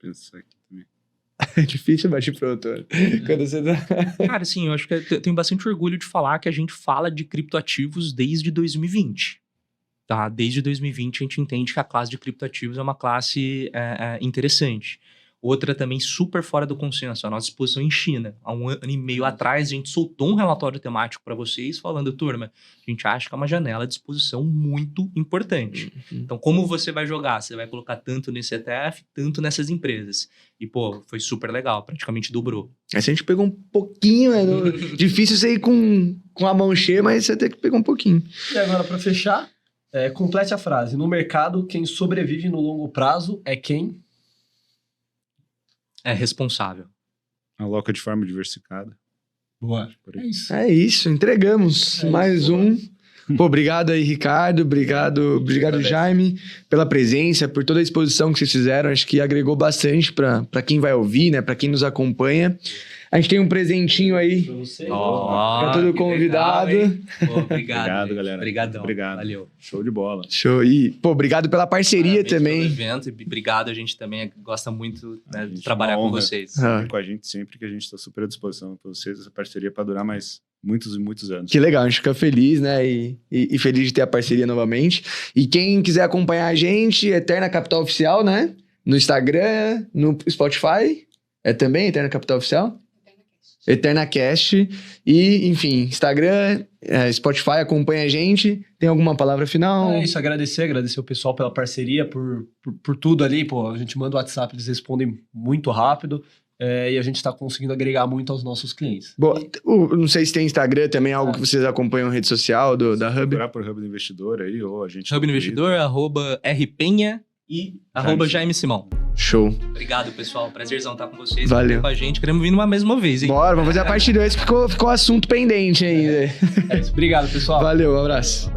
Pensar aqui também. É difícil bater pronto. Quando você tá... Cara, assim, eu acho que eu tenho bastante orgulho de falar que a gente fala de criptoativos desde 2020. Tá? Desde 2020 a gente entende que a classe de criptoativos é uma classe interessante. Outra também super fora do consenso, a nossa exposição em China. Há 1 ano e meio atrás, a gente soltou um relatório temático para vocês falando, turma, a gente acha que é uma janela de exposição muito importante. Então, como você vai jogar? Você vai colocar tanto nesse ETF, tanto nessas empresas. E, pô, foi super legal, praticamente dobrou. Essa a gente pegou um pouquinho, difícil você ir com a mão cheia, mas você tem que pegar um pouquinho. E agora, para fechar, complete a frase. No mercado, quem sobrevive no longo prazo é quem? É responsável. Aloca de forma diversificada. Boa. Por aí. É isso. É isso, entregamos mais um. Pô, obrigado aí, Ricardo. Obrigado, Jaime, pela presença, por toda a exposição que vocês fizeram. Acho que agregou bastante para quem vai ouvir, né? Para quem nos acompanha. A gente tem um presentinho aí para todo convidado. Legal, pô, Obrigado, galera. Obrigadão. Obrigado. Valeu. Show de bola. Show. E, pô, obrigado pela parceria Parabéns também. pelo evento, e obrigado, a gente também gosta muito, né, Gente, de trabalhar uma com honra. vocês. Ah. Vem com a gente sempre, que a gente está super à disposição para vocês, essa parceria para durar mais muitos e muitos anos. Que legal, a gente fica feliz, né? E feliz de ter a parceria novamente. E quem quiser acompanhar a gente, Eterna Capital Oficial, né? No Instagram, no Spotify. É também Eterna Capital Oficial? EternaCast. E, enfim, Instagram, Spotify, acompanha a gente. Tem alguma palavra final? É isso, agradecer o pessoal pela parceria, por tudo ali. Pô, a gente manda o WhatsApp, eles respondem muito rápido. E a gente está conseguindo agregar muito aos nossos clientes. Bom, não sei se tem Instagram também, algo que vocês acompanham rede social da Hub. Procurar por Hub do Investidor aí, ou a gente... Hub do Investidor, @rpenha e @Jaime Simão. Show. Obrigado, pessoal. Prazerzão estar com vocês. Valeu. Com a gente. Queremos vir mais uma vez, hein? Bora, vamos fazer a parte 2, ficou assunto pendente ainda. É isso. Obrigado, pessoal. Valeu, um abraço.